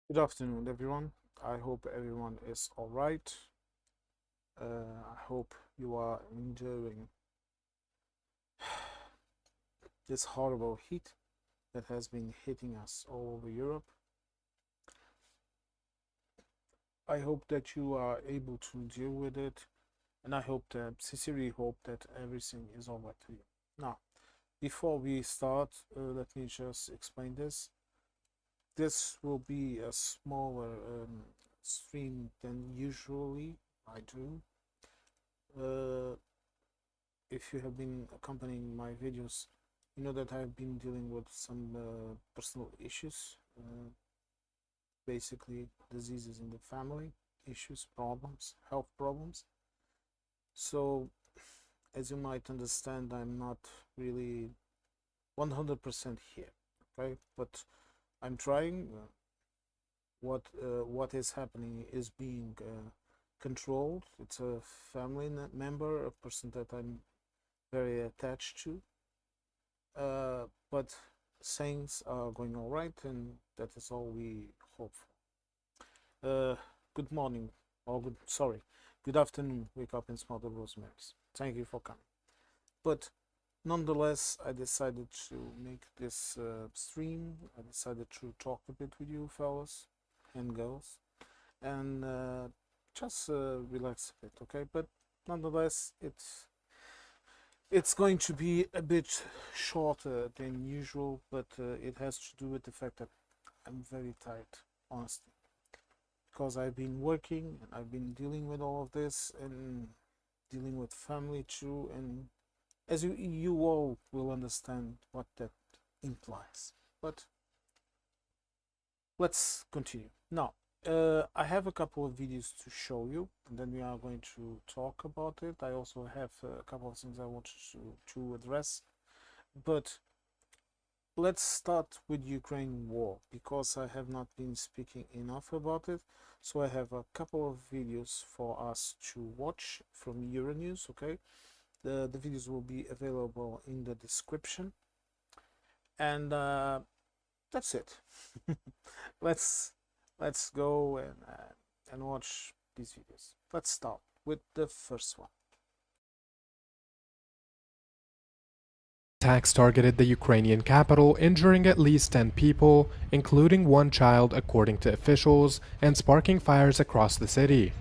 Good afternoon, everyone. I hope everyone is all right. I hope you are enduring this horrible heat that has been hitting us all over Europe. I hope that you are able to deal with it, and I sincerely hope that everything is all right to you. Now, before we start, let me just explain this. This will be a smaller stream than usually I do. Uh, if you have been accompanying my videos, you know that I've been dealing with some personal issues, basically diseases in the family, issues, problems, health problems. So, as you might understand, I'm not really 100% here, okay? But I'm trying. What is happening is being controlled. It's a family member, a person that I'm very attached to. But things are going all right, and that is all we hope for. Good morning, or good afternoon. Wake up and smell the rosemaries. Thank you for coming. But nonetheless, I decided to make this stream. I decided to talk a bit with you, fellas and girls, and just relax a bit, okay? But nonetheless, it's going to be a bit shorter than usual, but it has to do with the fact that I'm very tired, honestly, because I've been working and I've been dealing with all of this and dealing with family too, and as you all will understand what that implies. But let's continue. Now, I have a couple of videos to show you, and then we are going to talk about it. I also have a couple of things I want to address, but let's start with Ukraine war because I have not been speaking enough about it. So I have a couple of videos for us to watch from Euronews. Okay, the videos will be available in the description, and that's it. let's let's go and watch these videos. Let's start with the first one. Attacks targeted the Ukrainian capital, injuring at least 10 people, including one child, according to officials, and sparking fires across the city.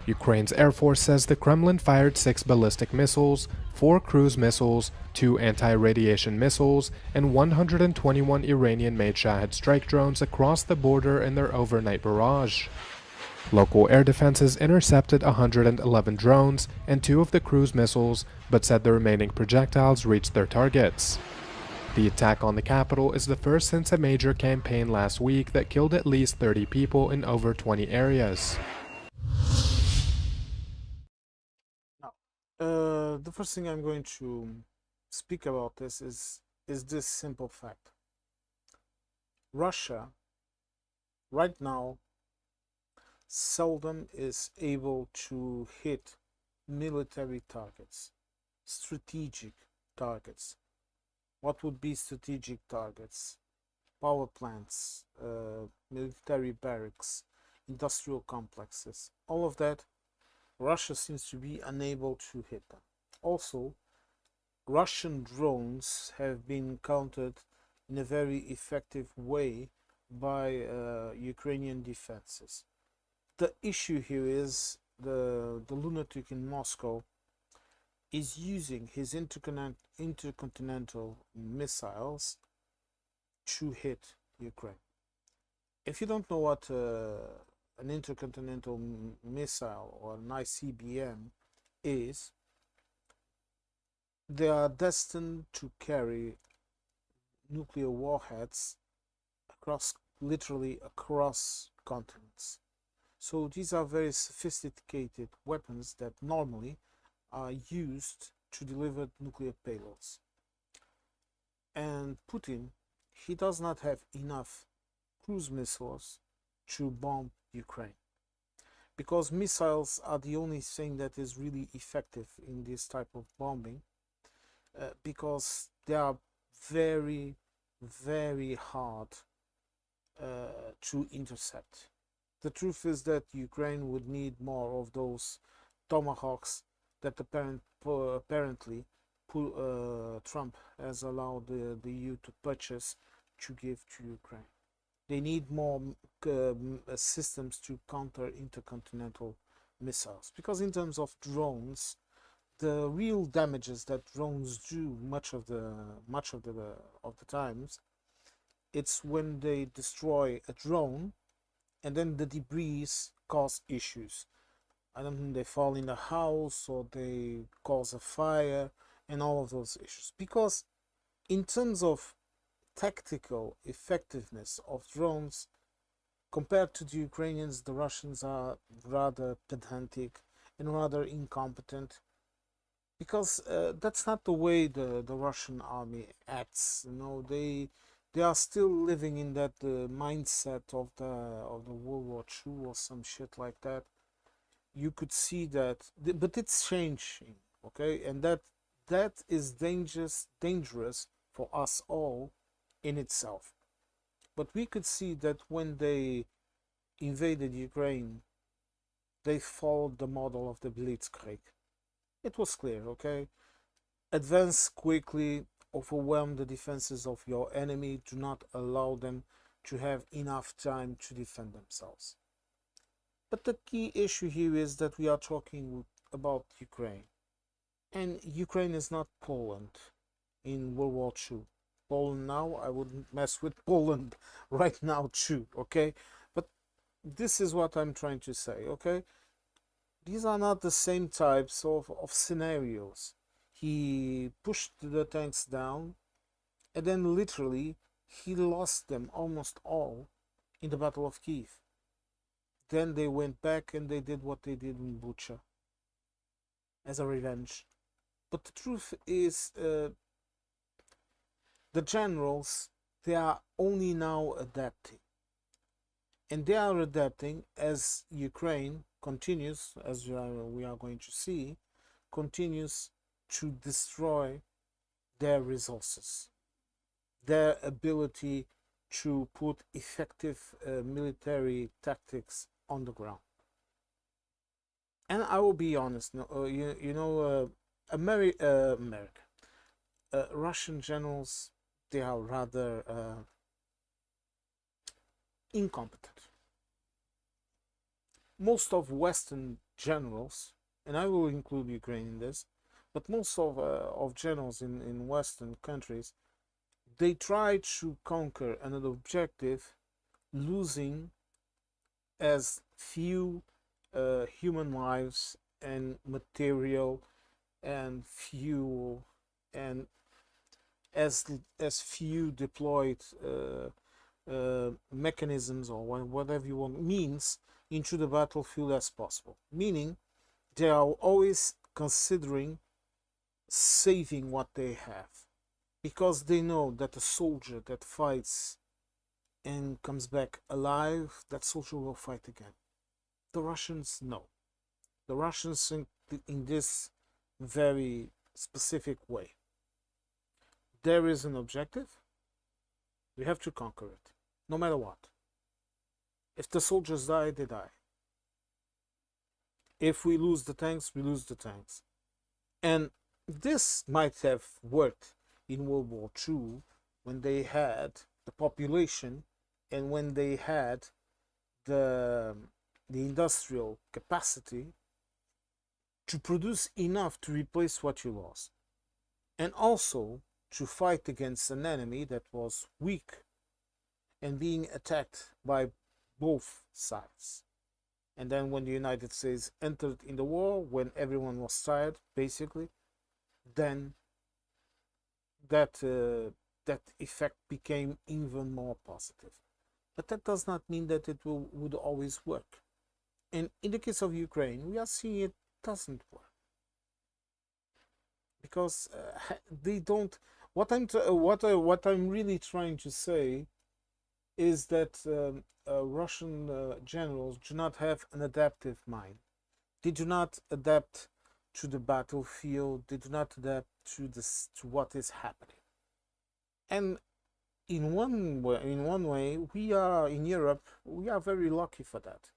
Ukraine's Air Force says the Kremlin fired 6 ballistic missiles, 4 cruise missiles, 2 anti-radiation missiles, and 121 Iranian-made Shahed strike drones across the border in their overnight barrage. Local air defenses intercepted 111 drones and 2 of the cruise missiles, but said the remaining projectiles reached their targets. The attack on the capital is the first since a major campaign last week that killed at least 30 people in over 20 areas. Now, the first thing I'm going to speak about is this simple fact. Russia right now seldom is able to hit military targets, strategic targets. What would be strategic targets? Power plants, military barracks, industrial complexes, all of that, Russia seems to be unable to hit them. Also, Russian drones have been countered in a very effective way by Ukrainian defenses. The issue here is the lunatic in Moscow is using his intercontinental missiles to hit Ukraine. If you don't know what an intercontinental missile or an ICBM is, they are destined to carry nuclear warheads literally across continents. So these are very sophisticated weapons that normally are used to deliver nuclear payloads. And Putin, he does not have enough cruise missiles to bomb Ukraine, because missiles are the only thing that is really effective in this type of bombing, because they are very, very hard to intercept. The truth is that Ukraine would need more of those tomahawks that apparently Trump has allowed the EU to purchase to give to Ukraine. They need more systems to counter intercontinental missiles, because in terms of drones, the real damages that drones do much of the times, it's when they destroy a drone and then the debris cause issues. I don't know, they fall in the house or they cause a fire and all of those issues. Because in terms of tactical effectiveness of drones, compared to the Ukrainians, the Russians are rather pedantic and rather incompetent, because that's not the way the Russian army acts. They are still living in that mindset of the World War II or some shit like that. You could see that, but it's changing, okay, and that is dangerous for us all in itself. But we could see that when they invaded Ukraine, they followed the model of the Blitzkrieg. It was clear, okay? Advance quickly, overwhelm the defenses of your enemy, do not allow them to have enough time to defend themselves. But the key issue here is that we are talking about Ukraine. And Ukraine is not Poland in World War II. Poland now, I wouldn't mess with Poland right now too, okay? But this is what I'm trying to say, okay? These are not the same types of scenarios. He pushed the tanks down, and then literally he lost them almost all in the Battle of Kiev. Then they went back and they did what they did in Bucha as a revenge. But the truth is, the generals, they are only now adapting. And they are adapting as Ukraine continues, as we are going to see, continues to destroy their resources, their ability to put effective military tactics on the ground. And I will be honest, America, Russian generals, they are rather incompetent. Most of Western generals, and I will include Ukraine in this, but most of generals in Western countries, they try to conquer another objective, losing as few human lives and material and fuel and as few deployed mechanisms or whatever you want means into the battlefield as possible. Meaning they are always considering saving what they have, because they know that a soldier that fights and comes back alive, that soldier will fight again. The Russians know. The Russians think in this very specific way. There is an objective, we have to conquer it, no matter what. If the soldiers die, they die. If we lose the tanks, we lose the tanks. And this might have worked in World War II when they had the population and when they had the industrial capacity to produce enough to replace what you lost, and also to fight against an enemy that was weak and being attacked by both sides. And then when the United States entered in the war, when everyone was tired, basically, then that effect became even more positive. But that does not mean that it would always work. And in the case of Ukraine, we are seeing it doesn't work, because they don't. What I'm really trying to say is that Russian generals do not have an adaptive mind. They do not adapt to the battlefield. They do not adapt to what is happening. And in one way, we are in Europe. We are very lucky for that,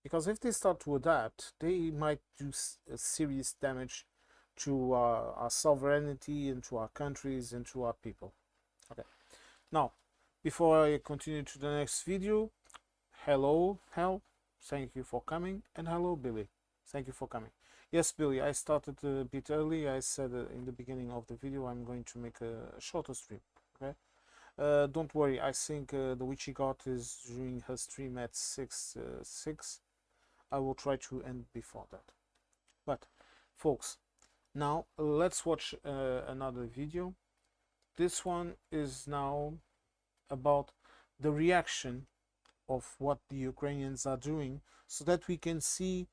because if they start to adapt, they might do serious damage to our sovereignty and to our countries and to our people. Okay. Now, before I continue to the next video, hello, Hal. Thank you for coming, and hello, Billy. Thank you for coming. Yes, Billy, I started a bit early. I said in the beginning of the video I'm going to make a shorter stream. Okay. Don't worry. I think the Witchy God is doing her stream at 6. I will try to end before that. But, folks, now let's watch another video. This one is now about the reaction of what the Ukrainians are doing, so that we can see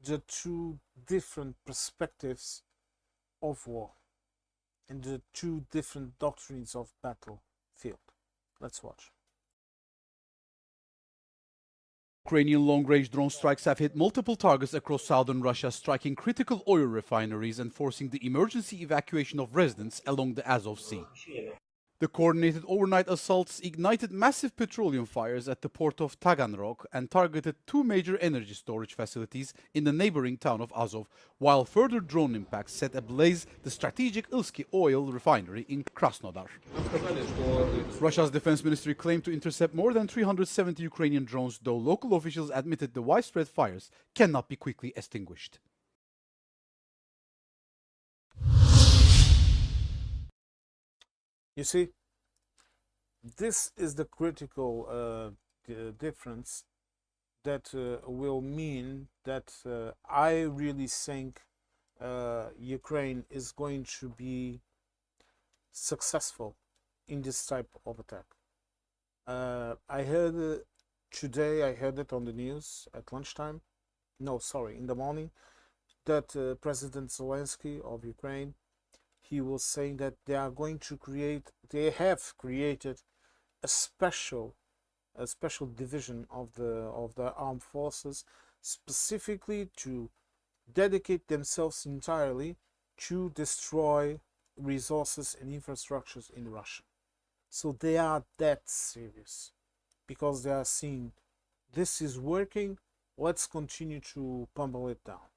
the two different perspectives of war and the two different doctrines of battlefield. Let's watch. Ukrainian long-range drone strikes have hit multiple targets across southern Russia, striking critical oil refineries and forcing the emergency evacuation of residents along the Azov Sea. The coordinated overnight assaults ignited massive petroleum fires at the port of Taganrog and targeted two major energy storage facilities in the neighboring town of Azov, while further drone impacts set ablaze the strategic Ilsky oil refinery in Krasnodar. Russia's defense ministry claimed to intercept more than 370 Ukrainian drones, though local officials admitted the widespread fires cannot be quickly extinguished. You see, this is the critical difference that will mean that I really think Ukraine is going to be successful in this type of attack. I heard today, I heard it on the news at lunchtime. No, sorry, in the morning, that President Zelensky of Ukraine, he was saying that they are going to they have created a special division of the armed forces, specifically to dedicate themselves entirely to destroy resources and infrastructures in Russia. So they are that serious, because they are seeing this is working. Let's continue to pummel it down.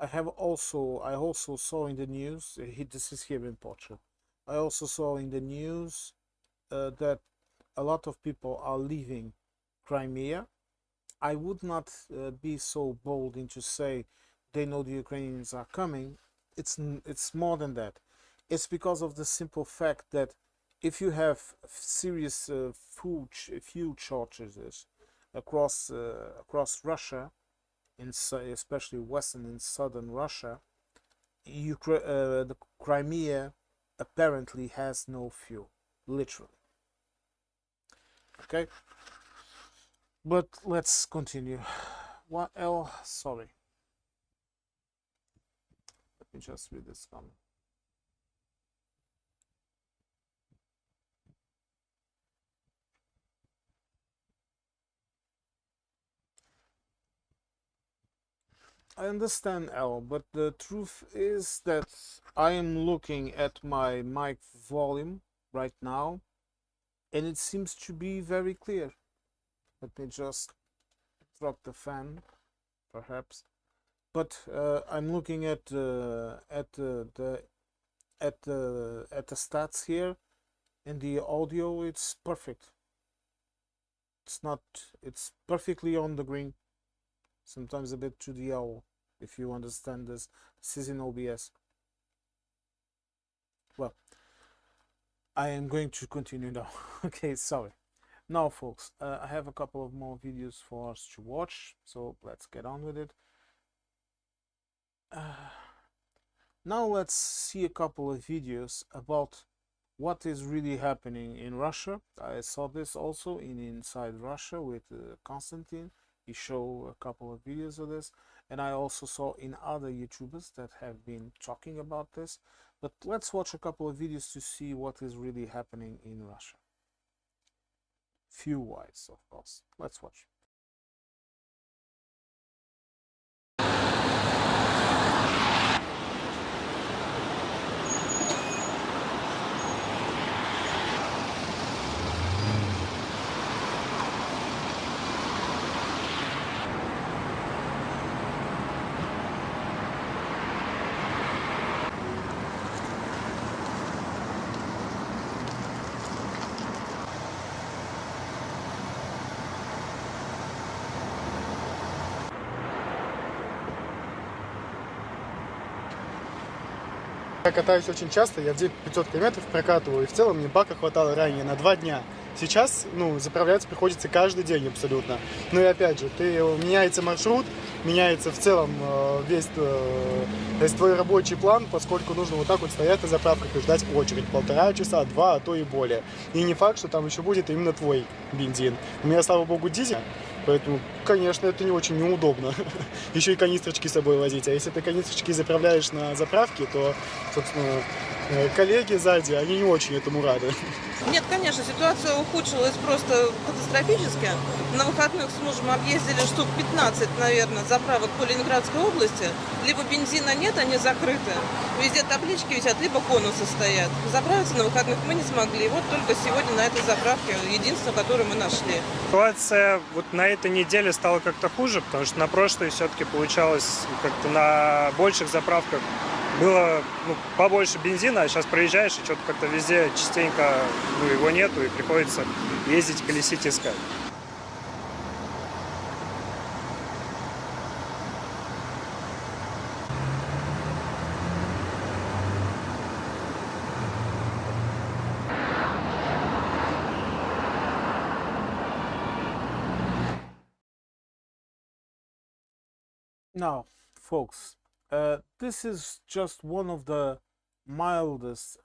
I also saw in the news, this is here in Portugal, I also saw in the news that a lot of people are leaving Crimea. I would not be so bold into say they know the Ukrainians are coming. It's more than that. It's because of the simple fact that if you have serious food shortages across Russia, especially western and southern Russia, the Crimea apparently has no fuel, literally. Okay, but let's continue. What else? Sorry, let me just read this comment. I understand, Al, but the truth is that I am looking at my mic volume right now, and it seems to be very clear. Let me just drop the fan, perhaps. But I'm looking at the stats here, and the audio, it's perfect. It's perfectly on the green. Sometimes a bit to the owl, if you understand this. This is in OBS. Well, I am going to continue now. Okay, sorry. Now, folks, I have a couple of more videos for us to watch, so let's get on with it. Now let's see a couple of videos about what is really happening in Russia. I saw this also in Inside Russia with Konstantin. He showed a couple of videos of this, and I also saw in other YouTubers that have been talking about this. But let's watch a couple of videos to see what is really happening in Russia. View-wise, of course. Let's watch. Я катаюсь очень часто, я в день 500 километров прокатываю, и в целом мне бака хватало ранее на 2 дня. Сейчас, заправляться приходится каждый день абсолютно. Ну и опять же, меняется маршрут, меняется в целом весь твой рабочий план, поскольку нужно вот так вот стоять на заправках и ждать очередь 1,5 часа, 2, а то и более. И не факт, что там еще будет именно твой бензин. У меня, слава богу, дизель, поэтому, конечно, это не очень неудобно. Еще и канистрочки с собой возить. А если ты канистрочки заправляешь на заправке, то, собственно, коллеги сзади, они не очень этому рады. Нет, конечно, ситуация ухудшилась просто катастрофически. На выходных с мужем объездили штук 15, наверное, заправок по Ленинградской области. Либо бензина нет, они закрыты. Везде таблички висят, либо конусы стоят. Заправиться на выходных мы не смогли. Вот только сегодня на этой заправке единственное, которую мы нашли. Ситуация вот на этой неделе стала как-то хуже, потому что на прошлой все-таки получалось как-то на больших заправках было побольше бензина, а сейчас проезжаешь, и что-то как-то везде частенько его нету, и приходится ездить, колесить, искать. Now, folks, this is just one of the mildest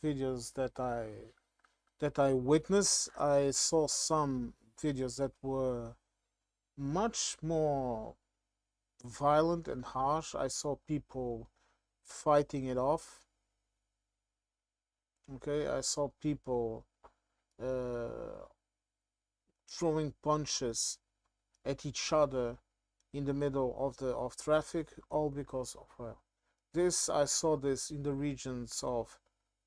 videos that I witnessed. I saw some videos that were much more violent and harsh. I saw people fighting it off. Okay, I saw people throwing punches at each other in the middle of traffic, all because of this. I saw this in the regions of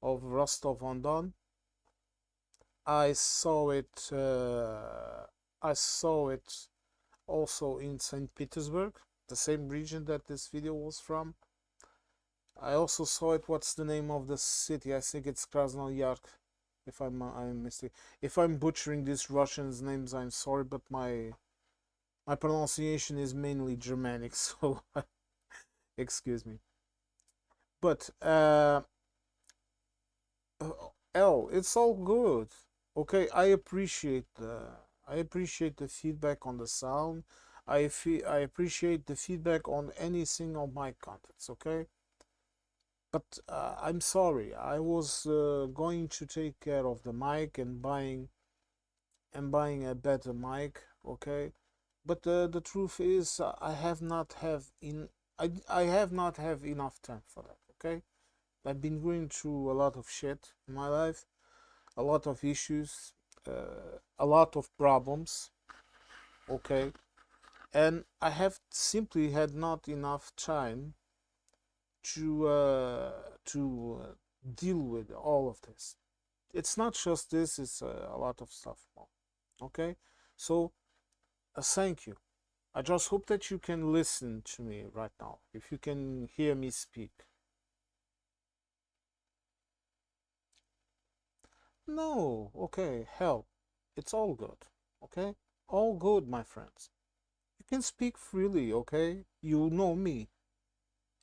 Rostov-on-Don. I saw it also in St. Petersburg, the same region that this video was from. I also saw it. What's the name of the city? I think it's Krasnoyarsk. If I'm mistaken, if I'm butchering these Russians' names, I'm sorry, but my pronunciation is mainly Germanic, so excuse me. But it's all good. Okay, I appreciate the feedback on the sound. I appreciate the feedback on anything on my contents. Okay, but I'm sorry. I was going to take care of the mic and buying a better mic. Okay. But the truth is, I have not have enough time for that. Okay, I've been going through a lot of shit in my life, a lot of issues, a lot of problems. Okay, and I have simply had not enough time to deal with all of this. It's not just this; it's a lot of stuff more. Okay, so. Thank you. I just hope that you can listen to me right now, if you can hear me speak. No, okay, hell, it's all good, okay? All good, my friends. You can speak freely, okay? You know me.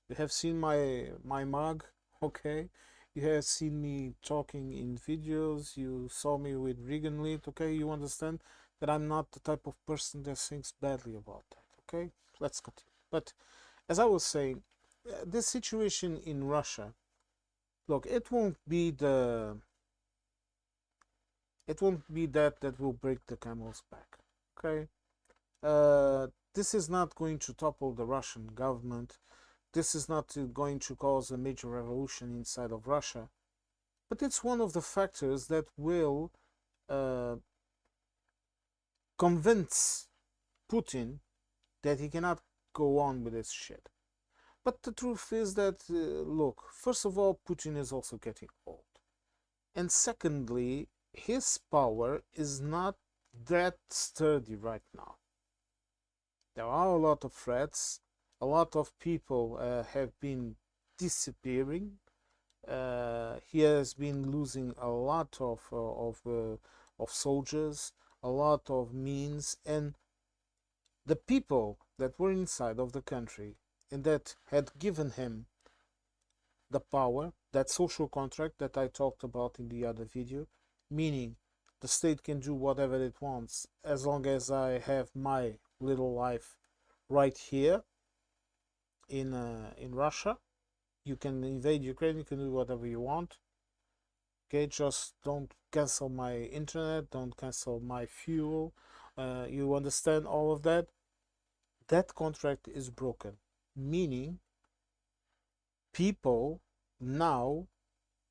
You have seen my mug, okay? You have seen me talking in videos. You saw me with Regan Lit, okay? You understand that I'm not the type of person that thinks badly about that, okay? Let's continue. But as I was saying, this situation in Russia, look, it won't be that will break the camel's back, okay? This is not going to topple the Russian government. This is not going to cause a major revolution inside of Russia, but it's one of the factors that will convince Putin that he cannot go on with this shit. But the truth is that, look, first of all, Putin is also getting old. And secondly, his power is not that sturdy right now. There are a lot of threats. A lot of people have been disappearing. He has been losing a lot of soldiers, a lot of means, and the people that were inside of the country and that had given him the power, that social contract that I talked about in the other video, meaning the state can do whatever it wants as long as I have my little life right here in Russia. You can invade Ukraine, you can do whatever you want. Okay, just don't cancel my internet, don't cancel my fuel. You understand all of that? That contract is broken, meaning people now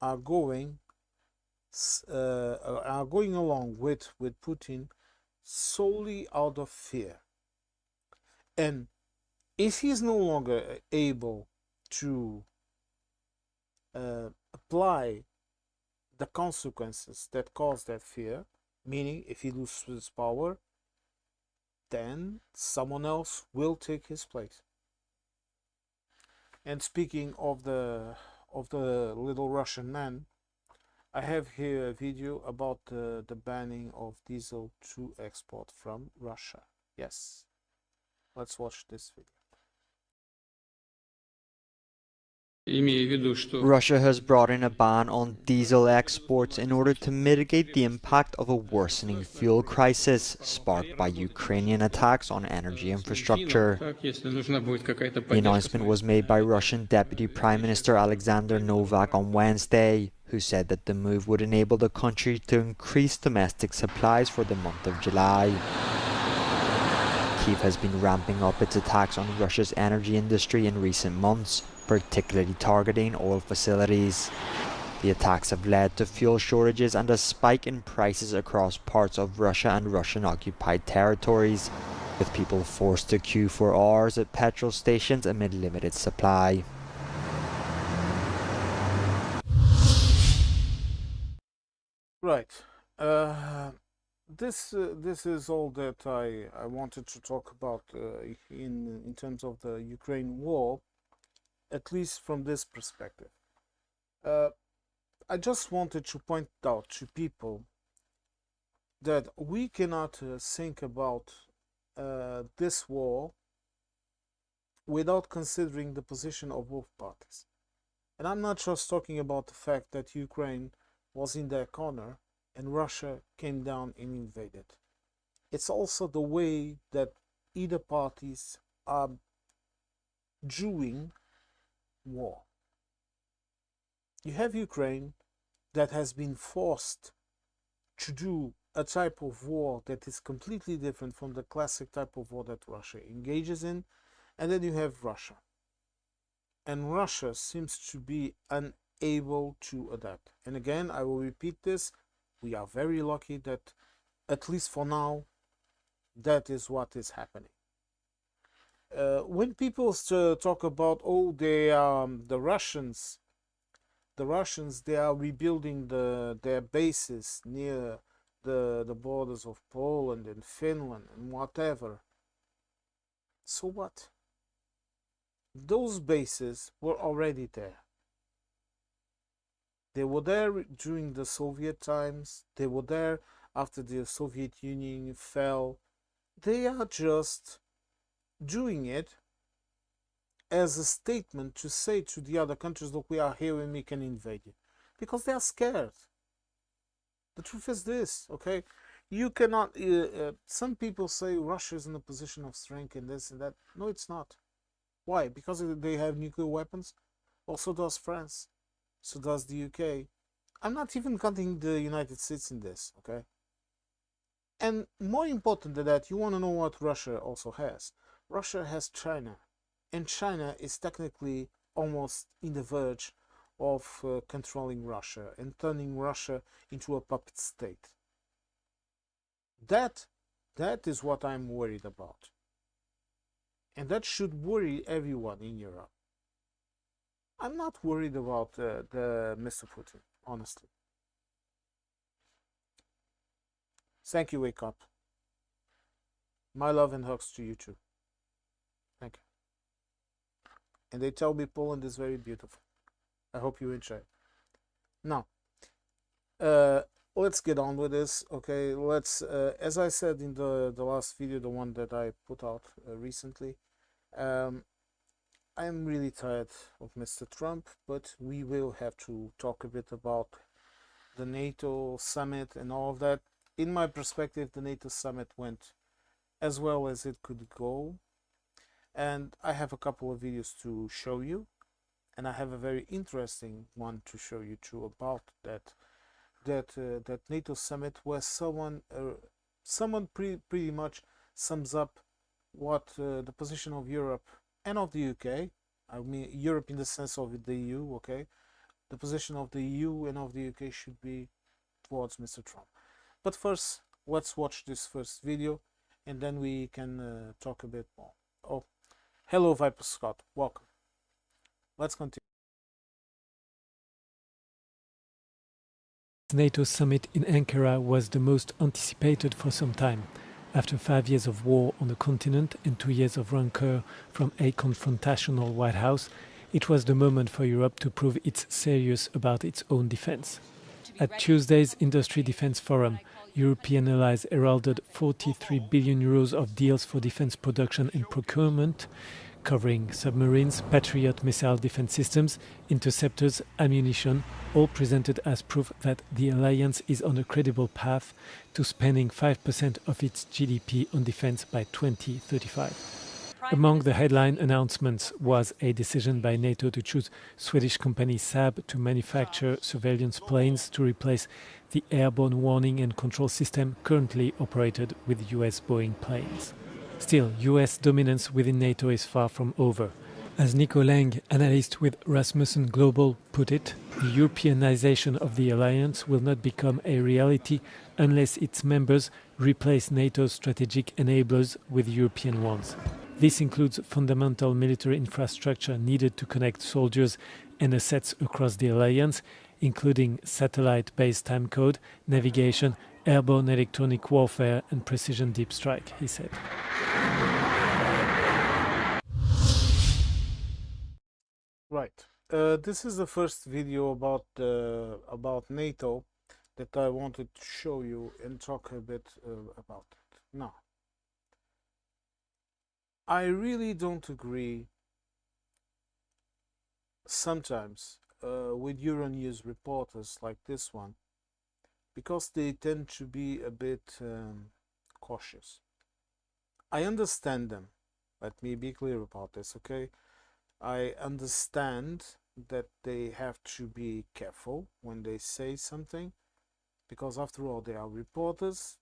are going along with Putin solely out of fear. And if he's no longer able to apply the consequences that cause that fear, meaning if he loses power, then someone else will take his place. And speaking of the little Russian man, I have here a video about the banning of diesel to export from Russia. Yes, let's watch this video. Russia has brought in a ban on diesel exports in order to mitigate the impact of a worsening fuel crisis sparked by Ukrainian attacks on energy infrastructure. The announcement was made by Russian Deputy Prime Minister Alexander Novak on Wednesday, who said that the move would enable the country to increase domestic supplies for the month of July. Kyiv has been ramping up its attacks on Russia's energy industry in recent months, particularly targeting oil facilities. The attacks have led to fuel shortages and a spike in prices across parts of Russia and Russian-occupied territories, with people forced to queue for hours at petrol stations amid limited supply. Right. This is all that I wanted to talk about in terms of the Ukraine war, at least from this perspective. I just wanted to point out to people that we cannot think about this war without considering the position of both parties. And I'm not just talking about the fact that Ukraine was in their corner and Russia came down and invaded. It's also the way that either parties are doing war. You have Ukraine that has been forced to do a type of war that is completely different from the classic type of war that Russia engages in, and then you have Russia. And Russia seems to be unable to adapt. And again, I will repeat this, we are very lucky that, at least for now, that is what is happening. When people talk about, oh, the Russians, they are rebuilding their bases near the borders of Poland and Finland and whatever. So what? Those bases were already there. They were there during the Soviet times. They were there after the Soviet Union fell. They are just doing it as a statement to say to the other countries, look, we are here and we can invade you. Because they are scared. The truth is this, okay? You cannot, some people say Russia is in a position of strength and this and that. No, it's not. Why? Because they have nuclear weapons? Also does France. So does the UK. I'm not even counting the United States in this, okay? And more important than that, you want to know what Russia also has. Russia has China. And China is technically almost in the verge of controlling Russia and turning Russia into a puppet state. That is what I'm worried about. And that should worry everyone in Europe. I'm not worried about the Mr. Putin, honestly. Thank you, Wake Up. My love and hugs to you too. Thank you. And they tell me Poland is very beautiful. I hope you enjoy it. Now, let's get on with this, okay? Let's, as I said in the last video, the one that I put out recently, I am really tired of Mr. Trump, but we will have to talk a bit about the NATO summit and all of that. In my perspective, the NATO summit went as well as it could go, and I have a couple of videos to show you, and I have a very interesting one to show you too about that NATO summit, where someone pretty much sums up what the position of Europe and of the UK. I mean Europe in the sense of the EU, okay? The position of the EU and of the UK should be towards Mr. Trump. But first, let's watch this first video, and then we can talk a bit more. Oh, hello Viper Scott, welcome. Let's continue. NATO summit in Ankara was the most anticipated for some time. After 5 years of war on the continent and 2 years of rancor from a confrontational White House, it was the moment for Europe to prove it's serious about its own defense. At Tuesday's Industry Defense Forum, European allies heralded 43 billion euros of deals for defense production and procurement, covering submarines, Patriot missile defense systems, interceptors, ammunition, all presented as proof that the alliance is on a credible path to spending 5% of its GDP on defense by 2035. Among the headline announcements was a decision by NATO to choose Swedish company Saab to manufacture surveillance planes to replace the airborne warning and control system currently operated with US Boeing planes. Still, US dominance within NATO is far from over. As Nico Lang, analyst with Rasmussen Global, put it, the Europeanization of the alliance will not become a reality unless its members replace NATO's strategic enablers with European ones. This includes fundamental military infrastructure needed to connect soldiers and assets across the alliance, including satellite-based timecode, navigation, airborne electronic warfare and precision deep strike, he said. Right. This is the first video about NATO that I wanted to show you and talk a bit about it. Now, I really don't agree sometimes with Euronews reporters like this one, because they tend to be a bit cautious. I understand them. Let me be clear about this, okay? I understand that they have to be careful when they say something, because after all, they are reporters,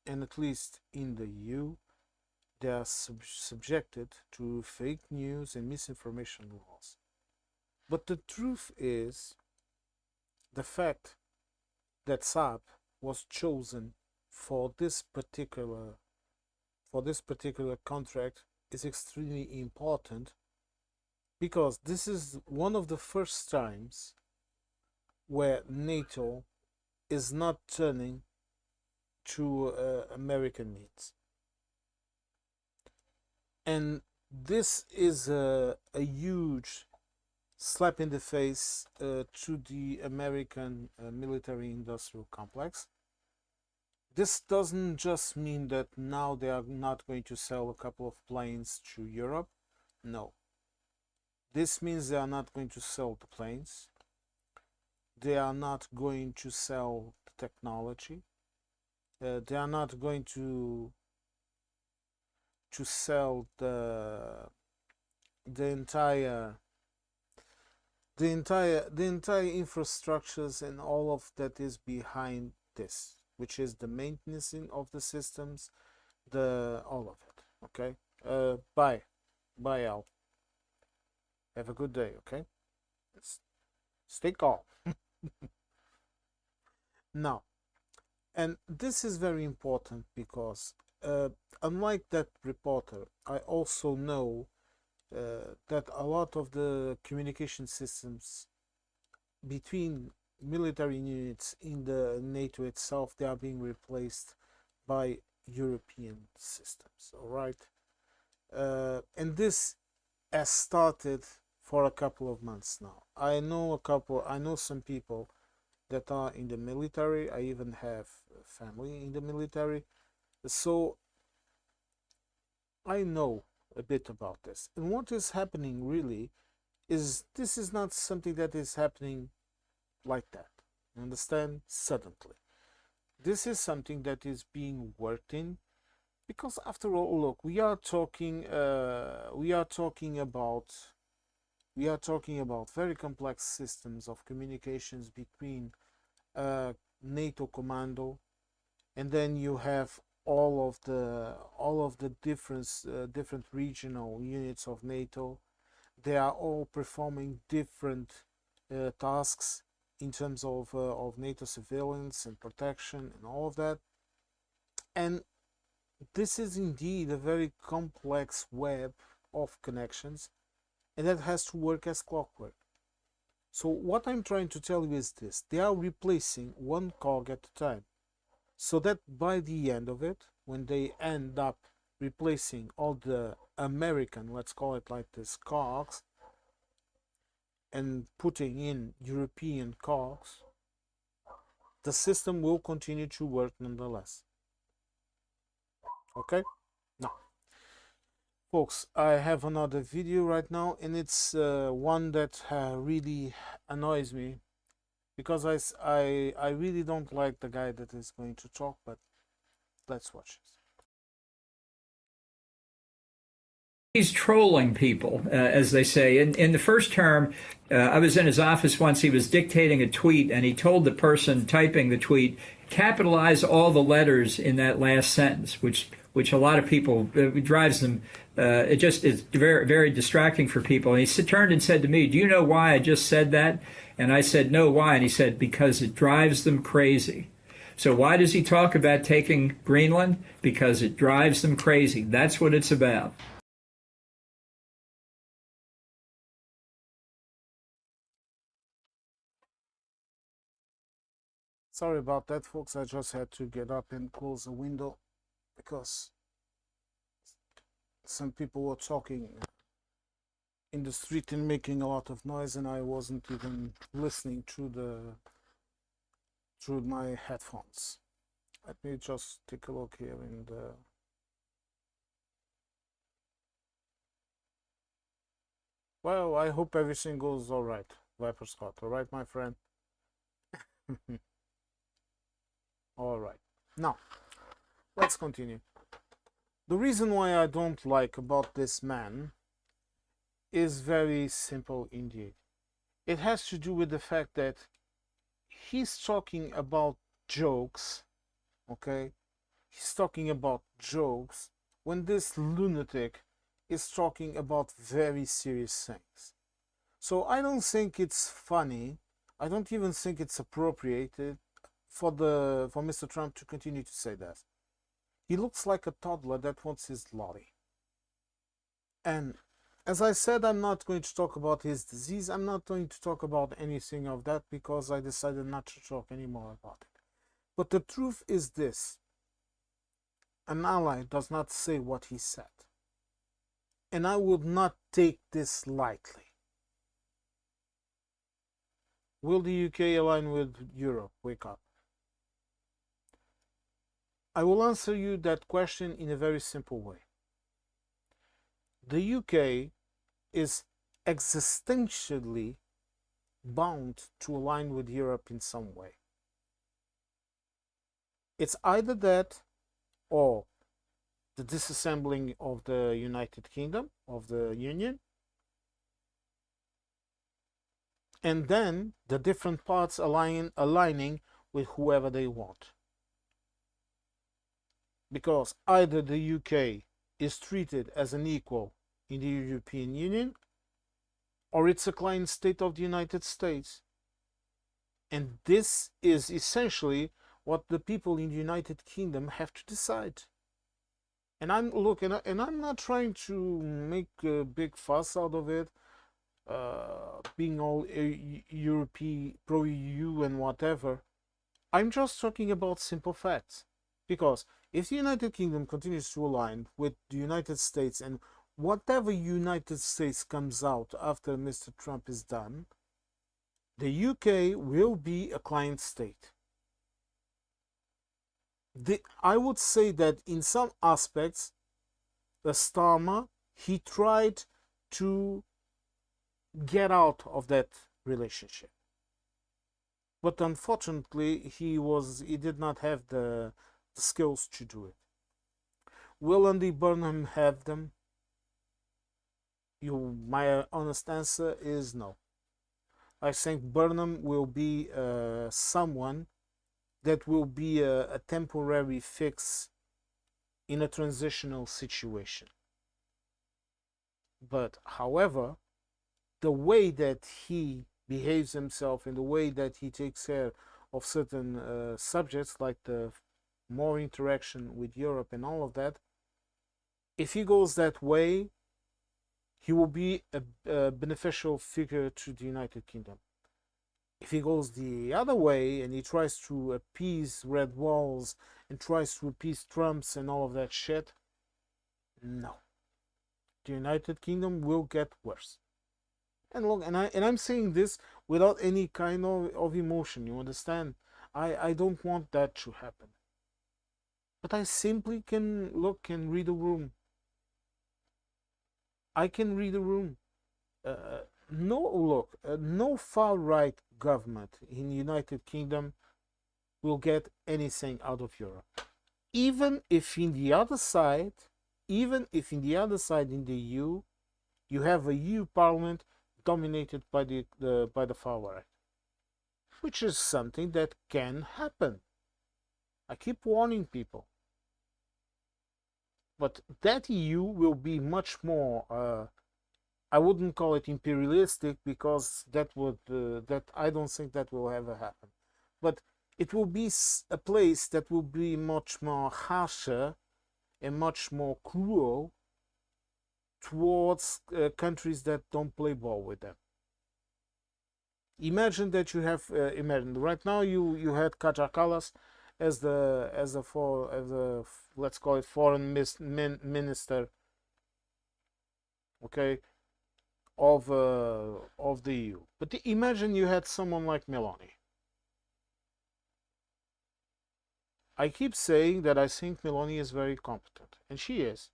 and at least in the EU, they are subjected to fake news and misinformation laws. But the truth is, the fact that Saab was chosen for this particular contract is extremely important, because this is one of the first times where NATO is not turning to American needs. And this is a huge slap in the face to the American military-industrial complex. This doesn't just mean that now they are not going to sell a couple of planes to Europe. No. This means they are not going to sell the planes. They are not going to sell the technology. They are not going to sell the entire infrastructures and all of that is behind this, which is the maintenance of the systems, all of it. Okay. Bye, Al. Have a good day. Okay. Stay calm. Now, and this is very important because unlike that reporter, I also know that a lot of the communication systems between military units in the NATO itself, they are being replaced by European systems. All right, and this has started for a couple of months now. I know some people that are in the military. I even have family in the military, so I know a bit about this. And what is happening really is this is not something that is happening like that. You understand? Suddenly. This is something that is being worked in, because after all, look, we are talking about very complex systems of communications between NATO commando, and then you have all of the different regional units of NATO. They are all performing different tasks in terms of NATO surveillance and protection and all of that. And this is indeed a very complex web of connections, and that has to work as clockwork. So what I'm trying to tell you is this: they are replacing one cog at a time, so that by the end of it, when they end up replacing all the American, let's call it like this, cogs, and putting in European cogs, the system will continue to work nonetheless. Okay? Now, folks, I have another video right now, and it's one that really annoys me, because I really don't like the guy that is going to talk, but let's watch this. He's trolling people, as they say. In the first term, I was in his office once. He was dictating a tweet, and he told the person typing the tweet, capitalize all the letters in that last sentence, which a lot of people, drives them. It just is very, very distracting for people. And he turned and said to me, do you know why I just said that? And I said, no, why? And he said, because it drives them crazy. So why does he talk about taking Greenland? Because it drives them crazy. That's what it's about. Sorry about that, folks. I just had to get up and close the window because some people were talking in the street and making a lot of noise, and I wasn't even listening through my headphones. Let me just take a look here in the well, I hope everything goes all right, Viper Scott. All right, my friend. All right, now let's continue. The reason why I don't like about this man is very simple indeed. It has to do with the fact that he's talking about jokes, okay? He's talking about jokes when this lunatic is talking about very serious things. So I don't think it's funny. I don't even think it's appropriate for Mr. Trump to continue to say that. He looks like a toddler that wants his lolly. And as I said, I'm not going to talk about his disease. I'm not going to talk about anything of that because I decided not to talk anymore about it. But the truth is this: an ally does not say what he said. And I would not take this lightly. Will the UK align with Europe? Wake up. I will answer you that question in a very simple way. The UK is existentially bound to align with Europe in some way. It's either that or the disassembling of the United Kingdom, of the Union, and then the different parts aligning with whoever they want. Because either the UK is treated as an equal in the European Union, or it's a client state of the United States. And this is essentially what the people in the United Kingdom have to decide. And I'm not trying to make a big fuss out of it, being all European, pro-EU and whatever. I'm just talking about simple facts. Because if the United Kingdom continues to align with the United States, and whatever United States comes out after Mr. Trump is done, the UK will be a client state. I would say that in some aspects, the Starmer, he tried to get out of that relationship, but unfortunately he did not have the skills to do it. Will Andy Burnham have them? My honest answer is no. I think Burnham will be someone that will be a temporary fix in a transitional situation. But however, the way that he behaves himself and the way that he takes care of certain subjects, like the more interaction with Europe and all of that, if he goes that way, he will be a beneficial figure to the United Kingdom. If he goes the other way and he tries to appease red walls and tries to appease Trumps and all of that shit, no. The United Kingdom will get worse. And look, and I'm saying this without any kind of emotion, you understand? I don't want that to happen. But I simply can look and read a room. I can read a room. No far-right government in the United Kingdom will get anything out of Europe. Even if in the other side in the EU, you have a EU Parliament dominated by the far right, which is something that can happen. I keep warning people. But that EU will be much more. I wouldn't call it imperialistic, because that I don't think that will ever happen. But it will be a place that will be much more harsher and much more cruel towards countries that don't play ball with them. Imagine that you have imagine right now you had Kaja Kallas as the let's call it foreign minister, okay, of the EU. But imagine you had someone like Meloni. I keep saying that I think Meloni is very competent, and she is.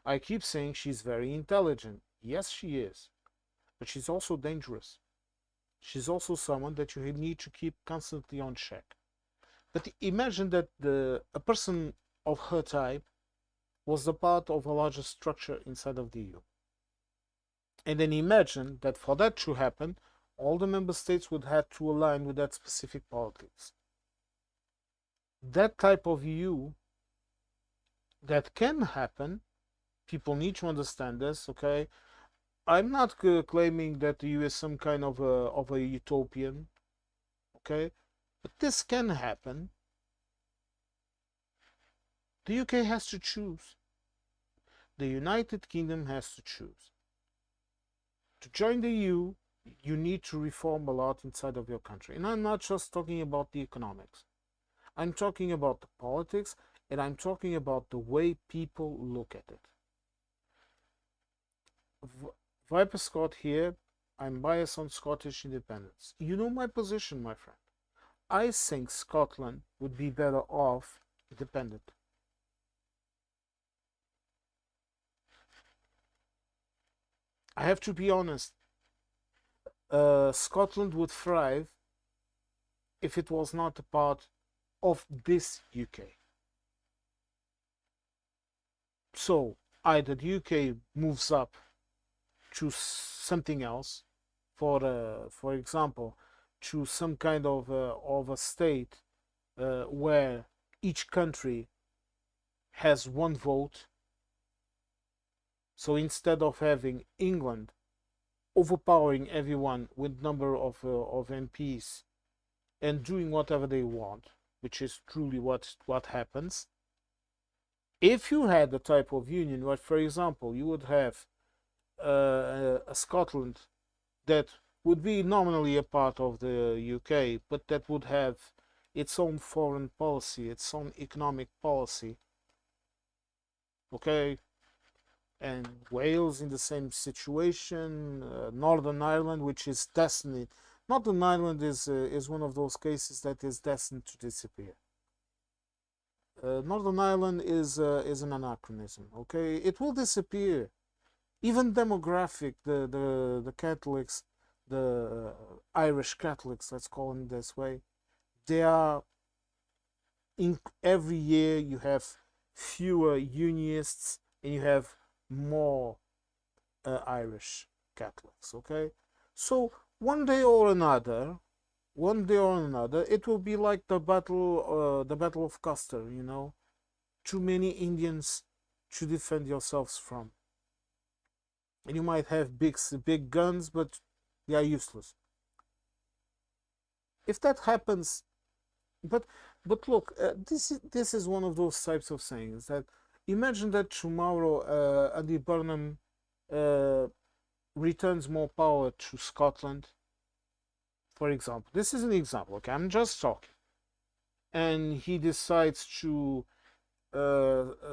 I keep saying she's very intelligent. Yes, she is. But she's also dangerous. She's also someone that you need to keep constantly on check. But imagine that a person of her type was a part of a larger structure inside of the EU. And then imagine that for that to happen, all the member states would have to align with that specific politics. That type of EU, that can happen. People need to understand this, okay? I'm not claiming that the EU is some kind of a utopian, okay? But this can happen. The UK has to choose. The United Kingdom has to choose. To join the EU, you need to reform a lot inside of your country. And I'm not just talking about the economics. I'm talking about the politics, and I'm talking about the way people look at it. Viper Scott here. I'm biased on Scottish independence. You know my position, my friend. I think Scotland would be better off independent. I have to be honest. Scotland would thrive if it was not a part of this UK. So either the UK moves up to something else, for example, to some kind of a state where each country has one vote. So instead of having England overpowering everyone with number of MPs and doing whatever they want, which is truly what happens, if you had the type of union where, for example, you would have a Scotland that would be nominally a part of the UK, but that would have its own foreign policy, its own economic policy, okay, and Wales in the same situation, Northern Ireland, which is destined. Northern Ireland is one of those cases that is destined to disappear. Northern Ireland is an anachronism. Okay, it will disappear. even demographic, the Catholics, the Irish Catholics, let's call them this way, they are in every year you have fewer unionists and you have more Irish Catholics. Okay, so one day or another, it will be like the battle of Custer. You know, too many Indians to defend yourselves from, and you might have big guns, but they are useless. If that happens, but look, this is one of those types of sayings that imagine that tomorrow Andy Burnham returns more power to Scotland, for example. This is an example, okay? I'm just talking. And he decides to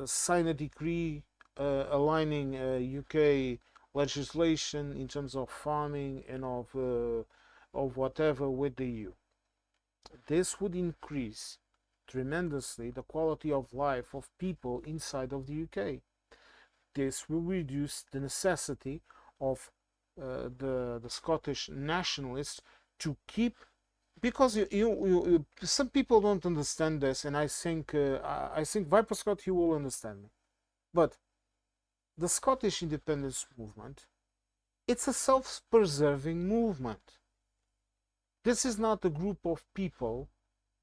sign a decree aligning UK legislation in terms of farming and of whatever with the EU. This would increase tremendously the quality of life of people inside of the UK. This will reduce the necessity of the Scottish nationalists to keep, because some people don't understand this, and I think Viper Scott, he will understand me. But the Scottish independence movement, it's a self-preserving movement. This is not a group of people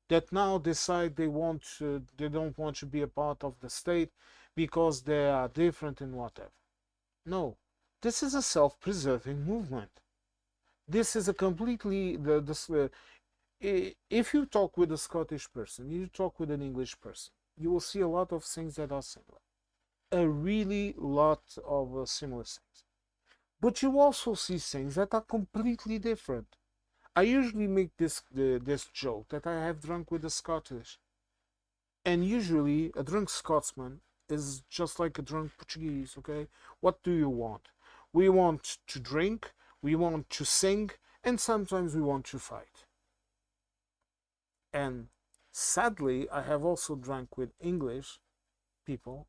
that now decide they don't want to be a part of the state because they are different and whatever. No, this is a self-preserving movement. This is a completely if you talk with a Scottish person, you talk with an English person, you will see a lot of things that are similar, a really lot of similar things. But you also see things that are completely different. I usually make this joke that I have drunk with the Scottish, and usually a drunk Scotsman is just like a drunk Portuguese. Okay, what do you want? We want to drink, we want to sing, and sometimes we want to fight. And sadly, I have also drunk with English people,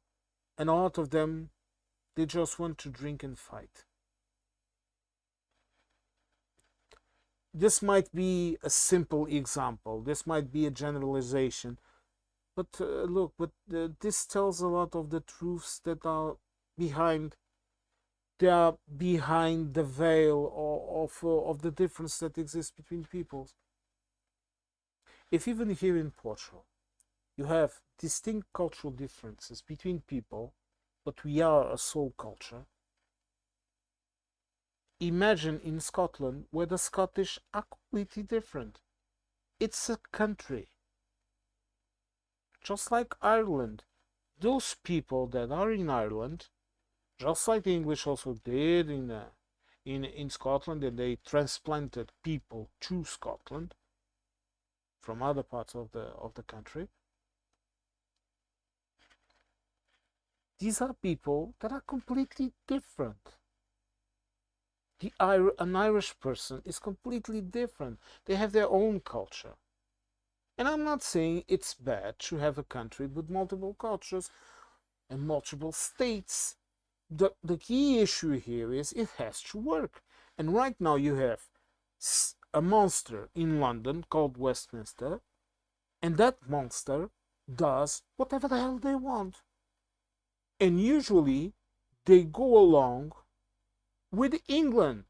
and a lot of them, they just want to drink and fight. This might be a simple example, this might be a generalization, but look, this tells a lot of the truths that are behind the veil of the difference that exists between peoples. If even here in Portugal you have distinct cultural differences between people, but we are a sole culture, imagine in Scotland, where the Scottish are completely different. It's a country. Just like Ireland. Those people that are in Ireland, just like the English also did in Scotland, and they transplanted people to Scotland from other parts of the country. These are people that are completely different. An Irish person is completely different. They have their own culture. And I'm not saying it's bad to have a country with multiple cultures and multiple states. The key issue here is it has to work. And right now you have a monster in London called Westminster, and that monster does whatever the hell they want. And usually they go along with England,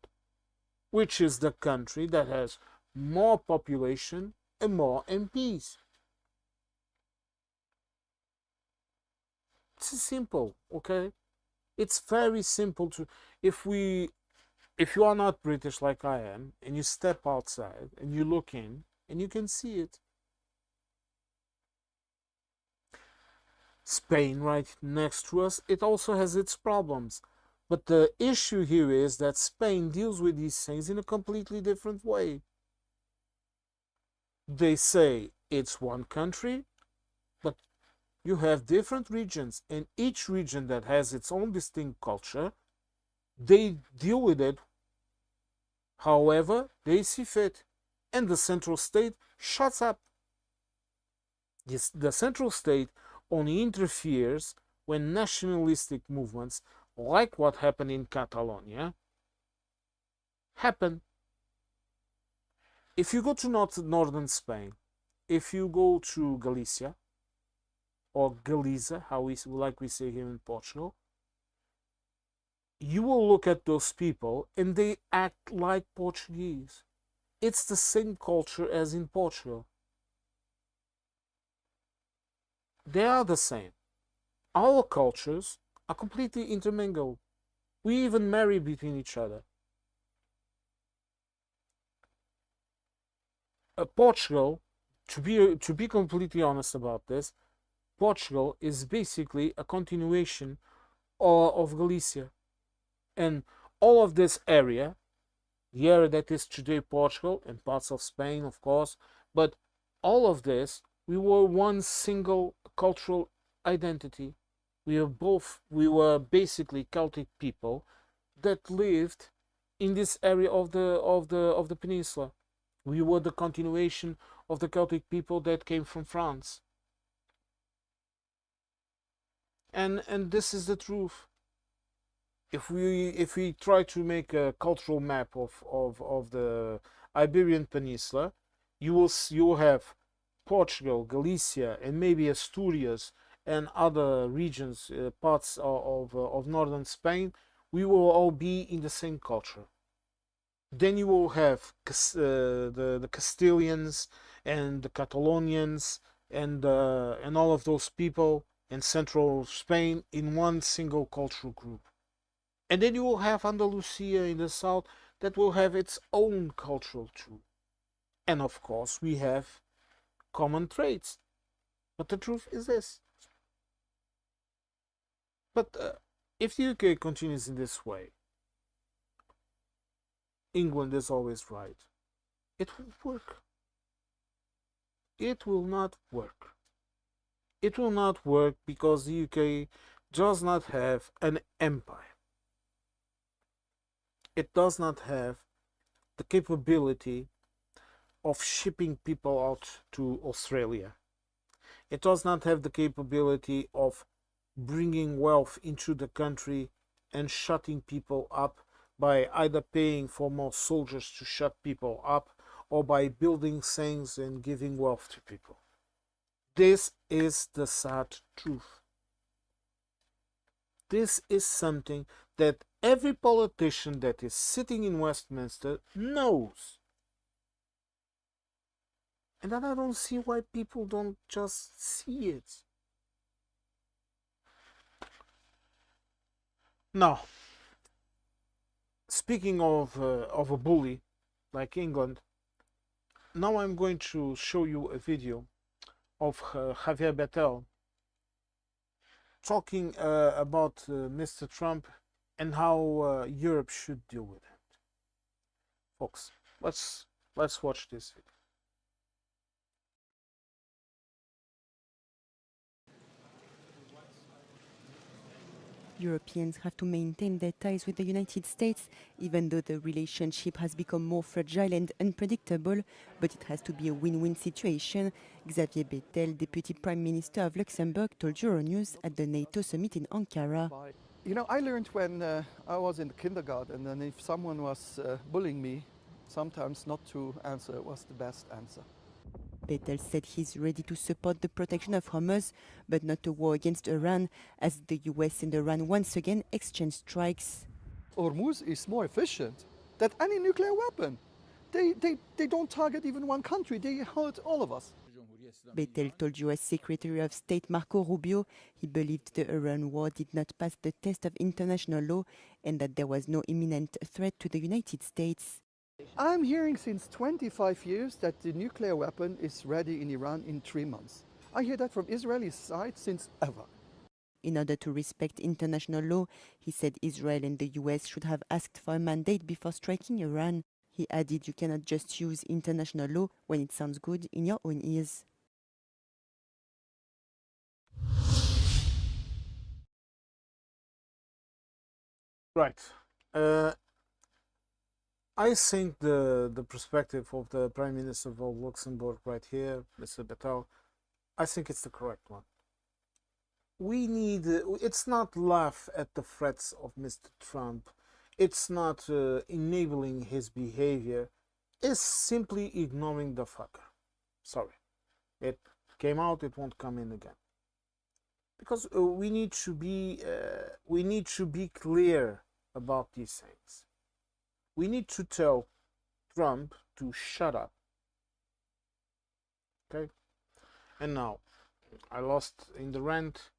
which is the country that has more population and more MPs. It's simple, okay? It's very simple to, if you are not British like I am, and you step outside and you look in, and you can see it. Spain, right next to us, it also has its problems. But the issue here is that Spain deals with these things in a completely different way. They say it's one country, but you have different regions, and each region that has its own distinct culture, they deal with it however they see fit. And the central state shuts up. The central state only interferes when nationalistic movements like what happened in Catalonia, happen. If you go to northern Spain, if you go to Galicia, or Galiza, how we say here in Portugal, you will look at those people and they act like Portuguese. It's the same culture as in Portugal. They are the same. Our cultures are completely intermingled. We even marry between each other. Portugal, to be completely honest about this, Portugal is basically a continuation of Galicia, and all of this area, the area that is today Portugal and parts of Spain, of course, but all of this, we were one single cultural identity. We were basically Celtic people that lived in this area of the peninsula. We were the continuation of the Celtic people that came from France. And this is the truth. If we try to make a cultural map of the Iberian Peninsula, you will have Portugal, Galicia, and maybe Asturias and other regions, parts of northern Spain. We will all be in the same culture. Then you will have the Castilians and the Catalonians and all of those people in central Spain in one single cultural group. And then you will have Andalusia in the south that will have its own cultural too. And of course, we have common traits. But the truth is this. But if the UK continues in this way, England is always right. It won't work. It will not work. It will not work because the UK does not have an empire. It does not have the capability of shipping people out to Australia. It does not have the capability of bringing wealth into the country and shutting people up by either paying for more soldiers to shut people up or by building things and giving wealth to people. This is the sad truth. This is something that every politician that is sitting in Westminster knows. And then I don't see why people don't just see it. Now, speaking of a bully like England, now I'm going to show you a video of Javier Bettel talking about Mr. Trump and how Europe should deal with it. Folks, let's watch this video. Europeans have to maintain their ties with the United States, even though the relationship has become more fragile and unpredictable, but it has to be a win-win situation. Xavier Bettel, Deputy Prime Minister of Luxembourg, told Euronews at the NATO summit in Ankara. You know, I learned when I was in the kindergarten, and if someone was bullying me, sometimes not to answer was the best answer. Bettel said he's ready to support the protection of Hormuz, but not a war against Iran, as the US and Iran once again exchange strikes. Hormuz is more efficient than any nuclear weapon. They don't target even one country, they hurt all of us. Bettel told US Secretary of State Marco Rubio he believed the Iran war did not pass the test of international law and that there was no imminent threat to the United States. I'm hearing since 25 years that the nuclear weapon is ready in Iran in 3 months. I hear that from Israeli side since ever. In order to respect international law, he said Israel and the US should have asked for a mandate before striking Iran. He added you cannot just use international law when it sounds good in your own ears. Right. I think the perspective of the Prime Minister of Luxembourg right here, Mr. Bettel, I think it's the correct one. we need, it's not laugh at the threats of Mr. Trump. It's not enabling his behavior. It's simply ignoring the fucker. Sorry. It came out, it won't come in again. Because we need to be clear about these things. We need to tell Trump to shut up. Okay? And now, I lost in the rant.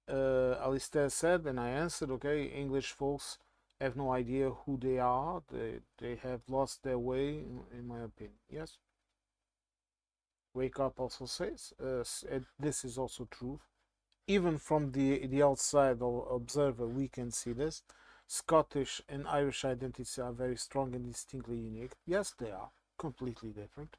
Alistair said, and I answered, okay, English folks have no idea who they are. They have lost their way, in my opinion. Yes. Wake Up also says, this is also true. Even from the outside observer, we can see this. Scottish and Irish identities are very strong and distinctly unique. Yes, they are completely different.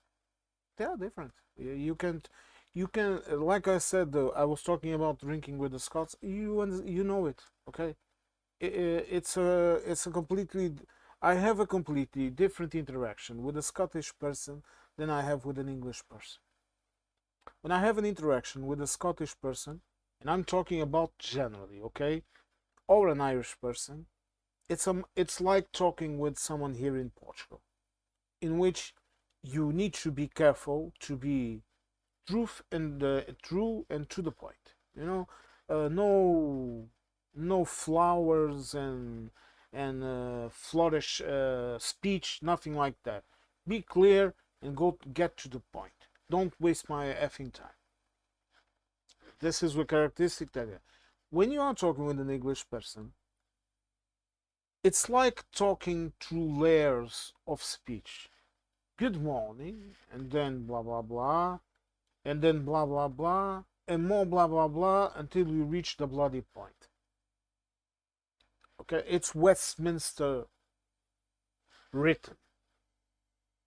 They are different. You can, like I said, though, I was talking about drinking with the Scots. You know it, okay? It's a completely. I have a completely different interaction with a Scottish person than I have with an English person. When I have an interaction with a Scottish person, and I'm talking about generally, okay, or an Irish person, it's like talking with someone here in Portugal, in which you need to be careful to be true and to the point. You know, no flowers and flourish speech, nothing like that. Be clear and get to the point. Don't waste my effing time. This is a characteristic that when you are talking with an English person, it's like talking through layers of speech. Good morning, and then blah blah blah, and then blah blah blah, and more blah blah blah until you reach the bloody point. Okay, it's Westminster written,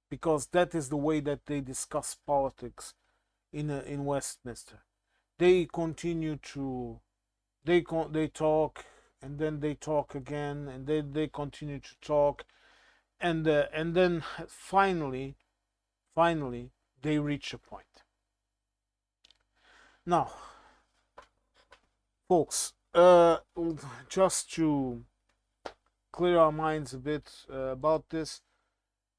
because that is the way that they discuss politics in Westminster. They continue to they talk, and then they talk again, and then they continue to talk, and then finally they reach a point. Now, folks, just to clear our minds a bit about this,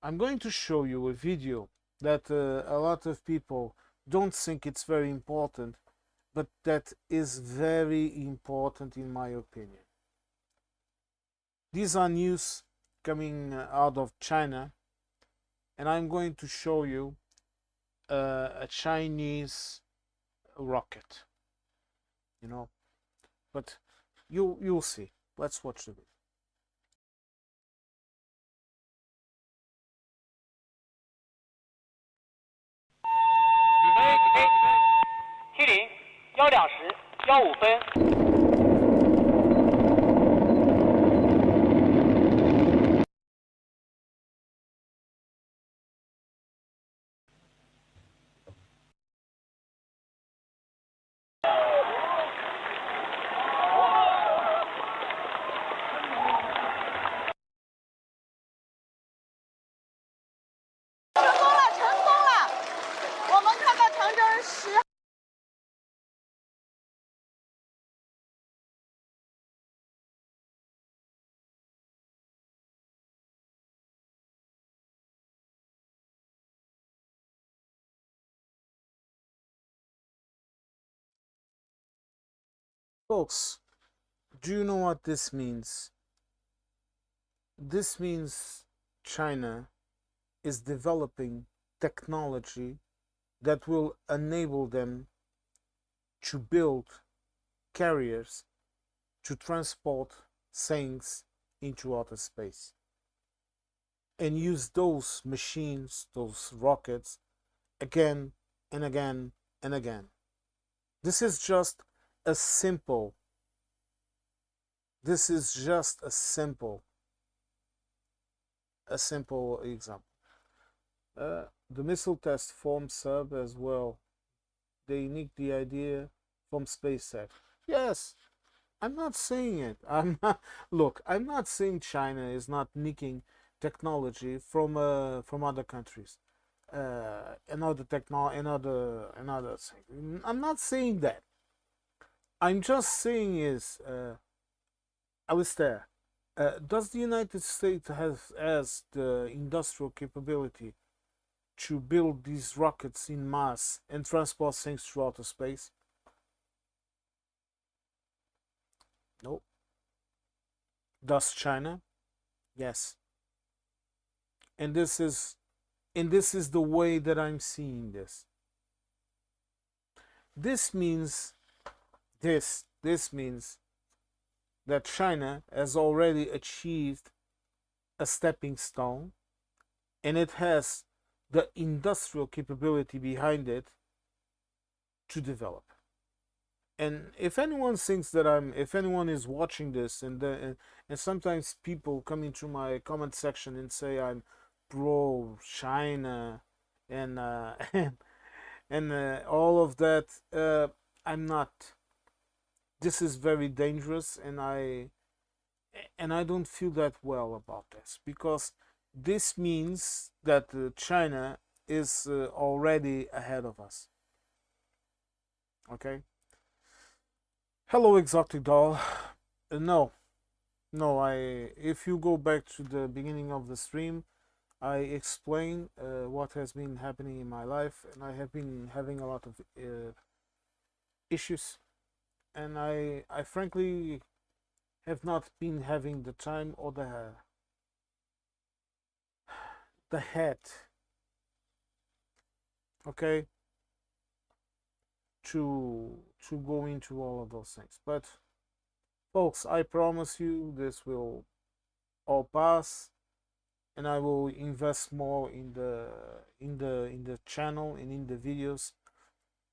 I'm going to show you a video that a lot of people don't think it's very important, but that is very important in my opinion. These are news coming out of China, and I'm going to show you a Chinese rocket, you know, but you'll see. Let's watch the video. ，folks, do you know what this means? This means China is developing technology that will enable them to build carriers to transport things into outer space, and use those machines, those rockets, again and again and again. This is just a simple example. The missile test form sub as well. They nicked the idea from SpaceX. Yes, I'm not saying it. I'm not saying China is not nicking technology from other countries. Another thing. I'm not saying that. I'm just saying is, Alistair, does the United States has the industrial capability to build these rockets in mass and transport things through outer space? No. Does China? Yes. And this is the way that I'm seeing this. This means this means that China has already achieved a stepping stone, and it has the industrial capability behind it to develop. And if anyone thinks that if anyone is watching this, and sometimes people come into my comment section and say I'm pro China and and all of that, I'm not. This is very dangerous, and I don't feel that well about this, because this means that China is already ahead of us. Okay. Hello, exotic doll. No, if you go back to the beginning of the stream, I explain what has been happening in my life, and I have been having a lot of issues, and I frankly have not been having the time or the head, okay, to go into all of those things. But folks, I promise you this will all pass, and I will invest more in the channel and in the videos,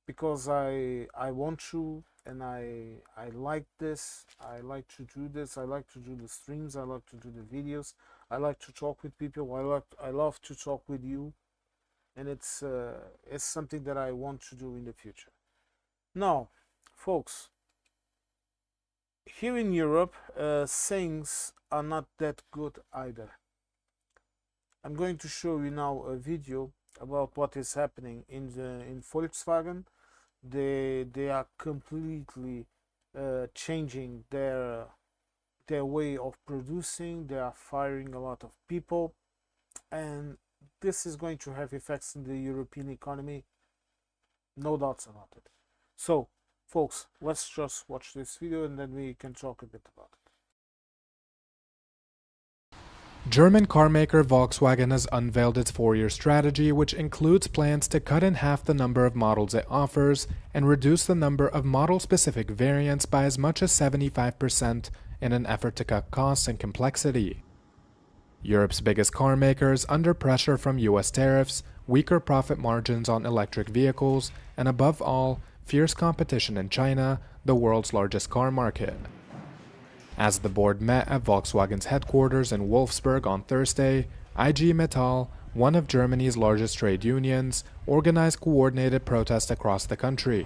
because I want to, and I like this. I like to do this. I like to do the streams. I like to do the videos. I like to talk with people. I love to talk with you, and it's something that I want to do in the future. Now, folks, here in Europe, things are not that good either. I'm going to show you now a video about what is happening in Volkswagen. They are completely changing their way of producing. They are firing a lot of people, and this is going to have effects in the European economy, no doubts about it. So, folks, let's just watch this video, and then we can talk a bit about it. German carmaker Volkswagen has unveiled its 4-year strategy, which includes plans to cut in half the number of models it offers and reduce the number of model-specific variants by as much as 75% in an effort to cut costs and complexity. Europe's biggest car maker is under pressure from US tariffs, weaker profit margins on electric vehicles, and above all, fierce competition in China, the world's largest car market. As the board met at Volkswagen's headquarters in Wolfsburg on Thursday, IG Metall, one of Germany's largest trade unions, organized coordinated protests across the country.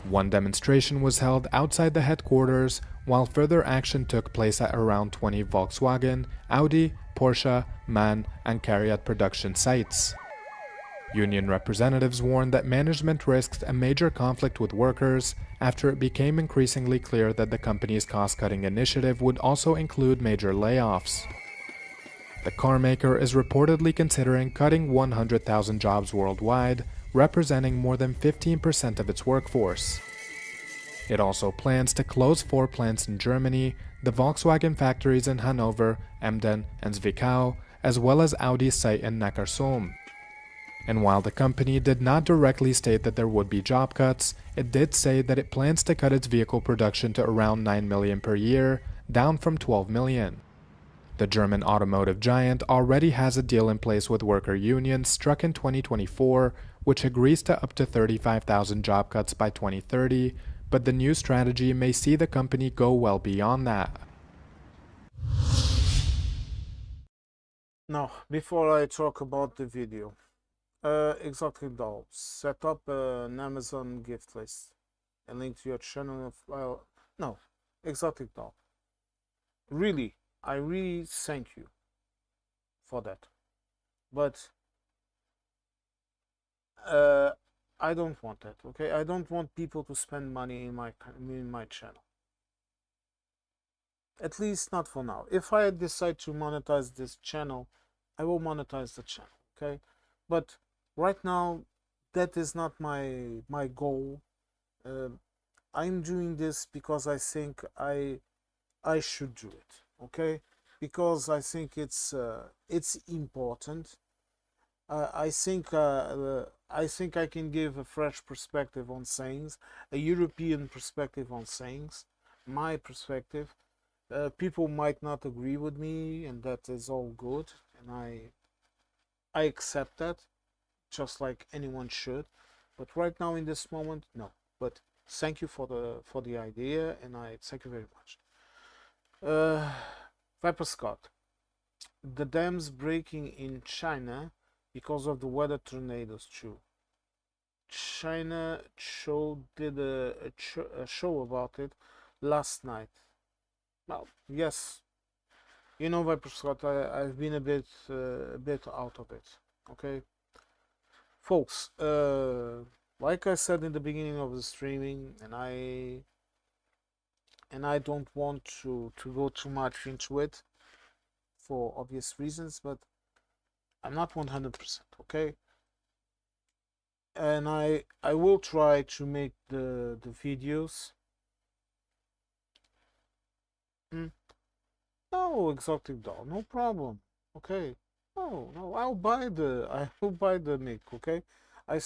One demonstration was held outside the headquarters, while further action took place at around 20 Volkswagen, Audi, Porsche, MAN, and CARIAD production sites. Union representatives warned that management risked a major conflict with workers after it became increasingly clear that the company's cost-cutting initiative would also include major layoffs. The carmaker is reportedly considering cutting 100,000 jobs worldwide, representing more than 15% of its workforce. It also plans to close 4 plants in Germany, the Volkswagen factories in Hanover, Emden, and Zwickau, as well as Audi's site in Neckarsulm. And while the company did not directly state that there would be job cuts, it did say that it plans to cut its vehicle production to around 9 million per year, down from 12 million. The German automotive giant already has a deal in place with worker unions struck in 2024, which agrees to up to 35,000 job cuts by 2030, but the new strategy may see the company go well beyond that. Now, before I talk about the video, Exotic Doll, set up an Amazon gift list and link to your channel. No, Exotic Doll. Really, I really thank you for that. But I don't want that. Okay, I don't want people to spend money in my channel. At least not for now. If I decide to monetize this channel, I will monetize the channel. Okay, but right now that is not my goal. I'm doing this because I think I should do it. Okay, because I think it's important. I think I can give a fresh perspective on things, a European perspective on things, my perspective. People might not agree with me, and that is all good, and I accept that, just like anyone should. But right now, in this moment, no. But thank you for the idea, and I thank you very much. Viper Scott, the dams breaking in China because of the weather tornadoes too. China show did a show about it last night. Well, yes, you know, Viper Scott, I've been a bit out of it. Okay, folks. Like I said in the beginning of the streaming, and I don't want to go too much into it for obvious reasons, but I'm not 100%. Okay, and I will try to make the videos. No, exotic doll, no problem. Okay. No, I will buy the mic. Okay. I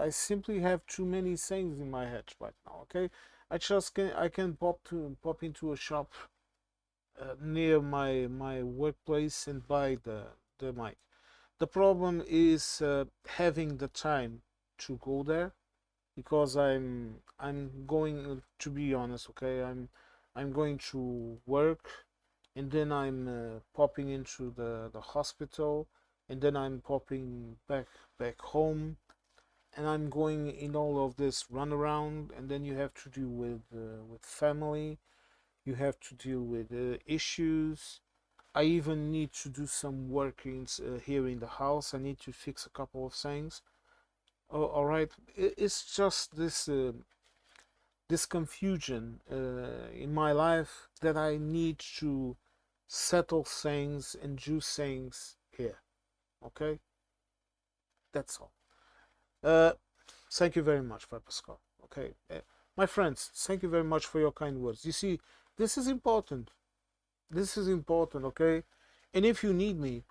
simply have too many things in my head right now. Okay. I can pop into a shop near my workplace and buy the mic. The problem is having the time to go there, because I'm going to be honest. Okay, I'm going to work, and then I'm popping into the hospital, and then I'm popping back home, and I'm going in all of this runaround, and then you have to deal with family, you have to deal with issues. I even need to do some workings here in the house. I need to fix a couple of things. Oh, all right, it's just this confusion in my life that I need to settle things and do things here. Okay, that's all. Thank you very much, Pascal. Okay, my friends, thank you very much for your kind words. You see, this is important. This is important. Okay, and if you need me,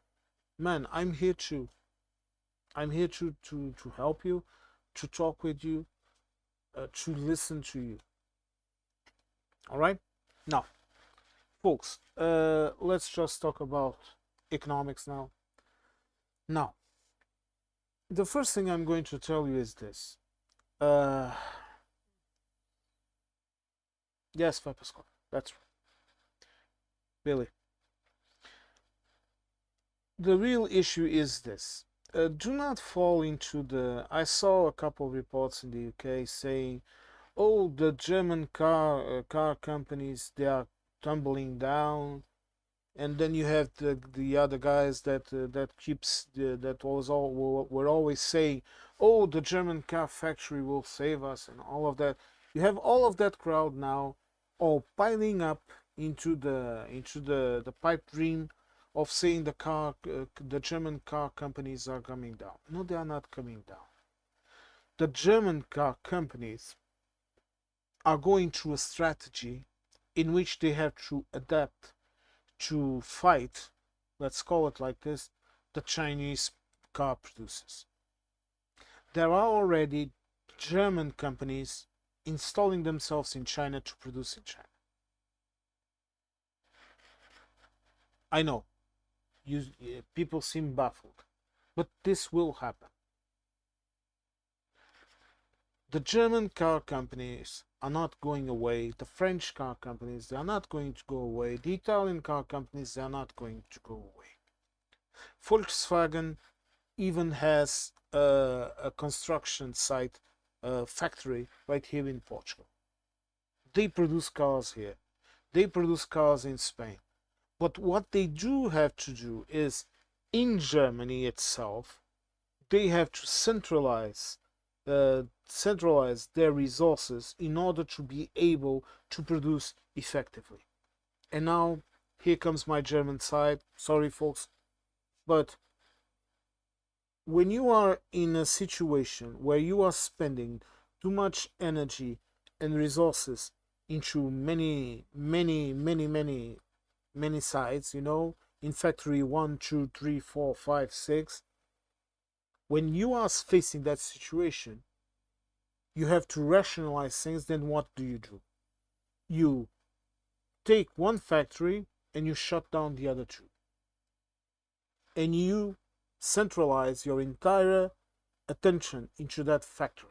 man, I'm here too. I'm here to help you, to talk with you, to listen to you. All right, now, folks, let's just talk about economics now. Now, the first thing I'm going to tell you is this. Yes, Pascal, that's right. Billy. The real issue is this. Do not fall into the... I saw a couple of reports in the UK saying, oh, the German car companies, they are tumbling down, and then you have the other guys that were always saying, oh, the German car factory will save us and all of that. You have all of that crowd now all piling up into the pipe dream of saying the German car companies are coming down. No, they are not coming down. The German car companies are going through a strategy in which they have to adapt to fight, let's call it like this, the Chinese car producers. There are already German companies installing themselves in China to produce in China. I know, people seem baffled, but this will happen. The German car companies are not going away. The French car companies, they are not going to go away. The Italian car companies, they are not going to go away. Volkswagen even has a construction site, factory right here in Portugal. They produce cars here. They produce cars in Spain. But what they do have to do is, in Germany itself, they have to centralize centralize their resources in order to be able to produce effectively. And now here comes my German side. Sorry, folks, but when you are in a situation where you are spending too much energy and resources into many sides, you know, in factory 1, 2, 3, 4, 5, 6, when you are facing that situation, you have to rationalize things. Then what do? You take one factory and you shut down the other two, and you centralize your entire attention into that factory.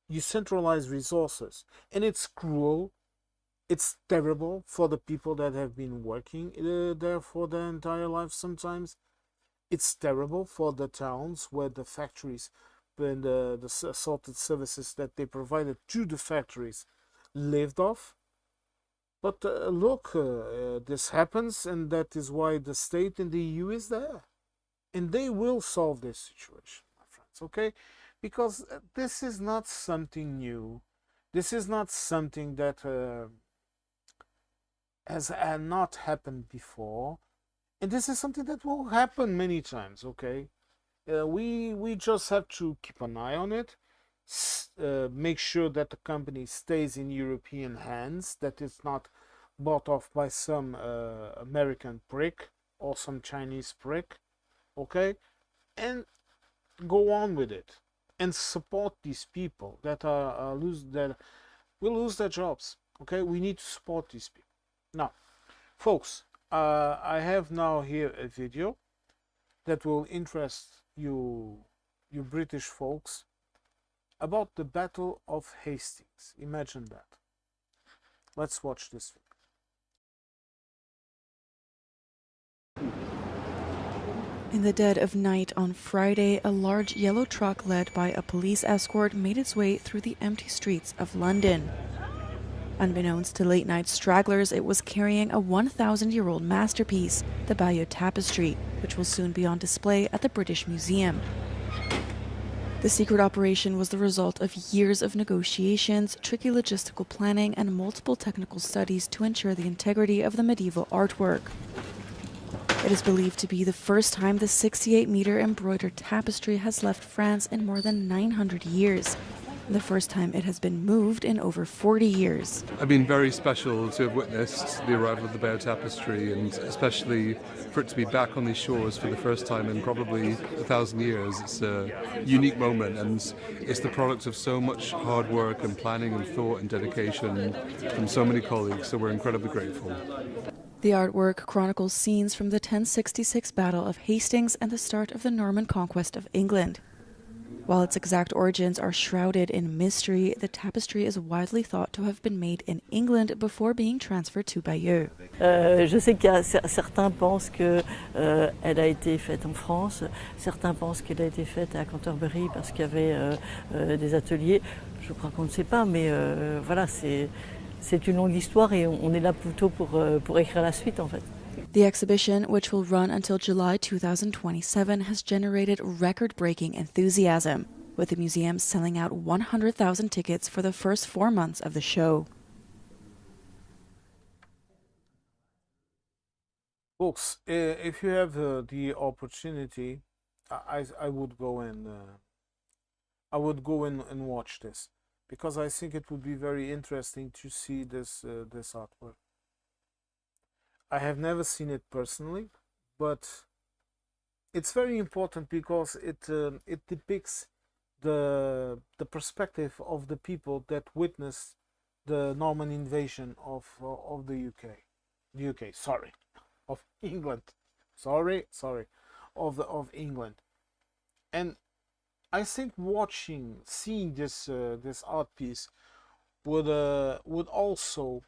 You centralize resources, and it's cruel, it's terrible for the people that have been working there for their entire life. Sometimes it's terrible for the towns where the factories and the assorted services that they provided to the factories lived off. But look, this happens, and that is why the state and the EU is there. And they will solve this situation, my friends, okay? Because this is not something new. This is not something that has not happened before. And this is something that will happen many times, okay? We just have to keep an eye on it. Make sure that the company stays in European hands, that it's not bought off by some American prick or some Chinese prick, okay? And go on with it and support these people that will lose their jobs, okay? We need to support these people. Now, folks, I have now here a video that will interest you British folks, about the Battle of Hastings. Imagine that. Let's watch this video. In the dead of night on Friday, a large yellow truck led by a police escort made its way through the empty streets of London. Unbeknownst to late-night stragglers, it was carrying a 1,000-year-old masterpiece, the Bayeux Tapestry, which will soon be on display at the British Museum. The secret operation was the result of years of negotiations, tricky logistical planning, and multiple technical studies to ensure the integrity of the medieval artwork. It is believed to be the first time the 68-meter embroidered tapestry has left France in more than 900 years. The first time it has been moved in over 40 years. I've been very special to have witnessed the arrival of the Bayeux Tapestry, and especially for it to be back on these shores for the first time in probably 1,000 years. It's a unique moment, and it's the product of so much hard work and planning and thought and dedication from so many colleagues, so we're incredibly grateful. The artwork chronicles scenes from the 1066 Battle of Hastings and the start of the Norman conquest of England. While its exact origins are shrouded in mystery, the tapestry is widely thought to have been made in England before being transferred to Bayeux. Je sais qu'il y a certains pensent qu'elle a été faite en France, certains pensent qu'elle a été faite à Canterbury parce qu'il y avait des ateliers. Je crois qu'on ne sait pas, mais voilà, c'est une longue histoire et on est là plutôt pour écrire la suite en fait. The exhibition, which will run until July 2027, has generated record-breaking enthusiasm, with the museum selling out 100,000 tickets for the first 4 months of the show. Folks, if you have the opportunity, I would go and watch this, because I think it would be very interesting to see this artwork. I have never seen it personally, but it's very important because it depicts the perspective of the people that witnessed the Norman invasion of the UK. Sorry, of England. Sorry, of England. And I think seeing this art piece would also,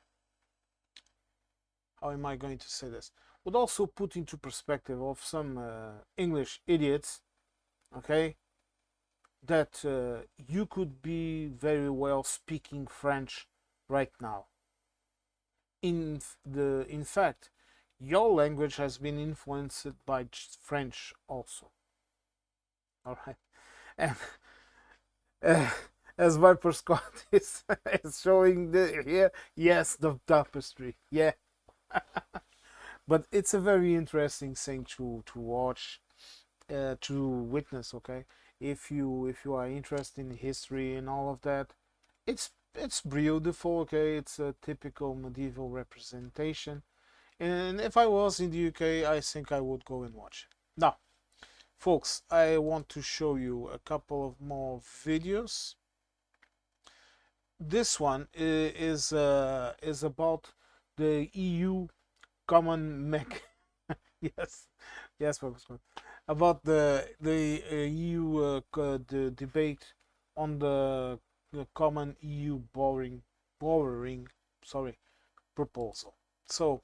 how am I going to say this? Would also put into perspective of some English idiots, okay, that you could be very well speaking French right now. In fact, your language has been influenced by French also. All right, and as Viper Scott is, is showing here. Yes, the tapestry. Yeah. But it's a very interesting thing to watch, to witness. Okay, if you are interested in history and all of that, it's beautiful. Okay, it's a typical medieval representation, and if I was in the UK, I think I would go and watch it. Now, folks, I want to show you a couple of more videos. This one is about the EU common mech. Yes, yes, folks, about the EU the debate on the common EU borrowing proposal. So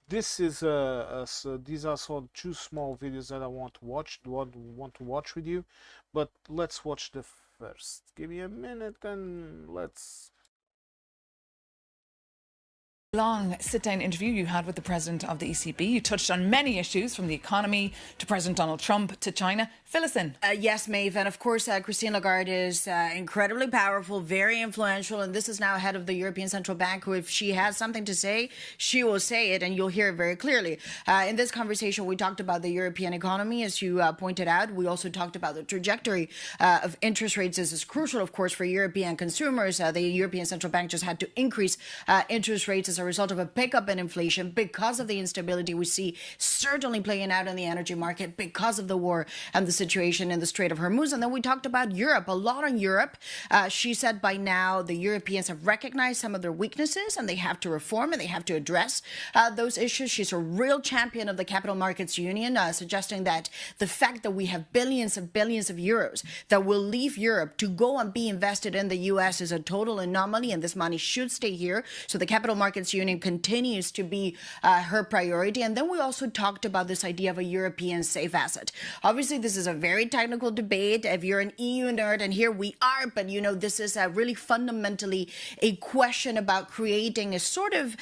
this is so these are sort of two small videos that I want to watch with you, but let's watch the first. Give me a minute and let's. Long sit-down interview you had with the president of the ECB. You touched on many issues, from the economy to President Donald Trump to China. Fill us in. Yes, Maeve, and of course Christine Lagarde is incredibly powerful, very influential, and this is now head of the European Central Bank, who, if she has something to say, she will say it, and you'll hear it very clearly. In this conversation, we talked about the European economy, as you pointed out. We also talked about the trajectory of interest rates. This is crucial, of course, for European consumers. The European Central Bank just had to increase interest rates as a result of a pickup in inflation because of the instability we see certainly playing out in the energy market, because of the war and the situation in the Strait of Hormuz. And then we talked about Europe, a lot on Europe. She said by now the Europeans have recognized some of their weaknesses and they have to reform and they have to address those issues. She's a real champion of the Capital Markets Union, suggesting that the fact that we have billions of euros that will leave Europe to go and be invested in the U.S. is a total anomaly, and this money should stay here. So the Capital Markets Union continues to be her priority. And then we also talked about this idea of a European safe asset. Obviously, this is a very technical debate. If you're an EU nerd, and here we are, but you know, this is really fundamentally a question about creating a sort of,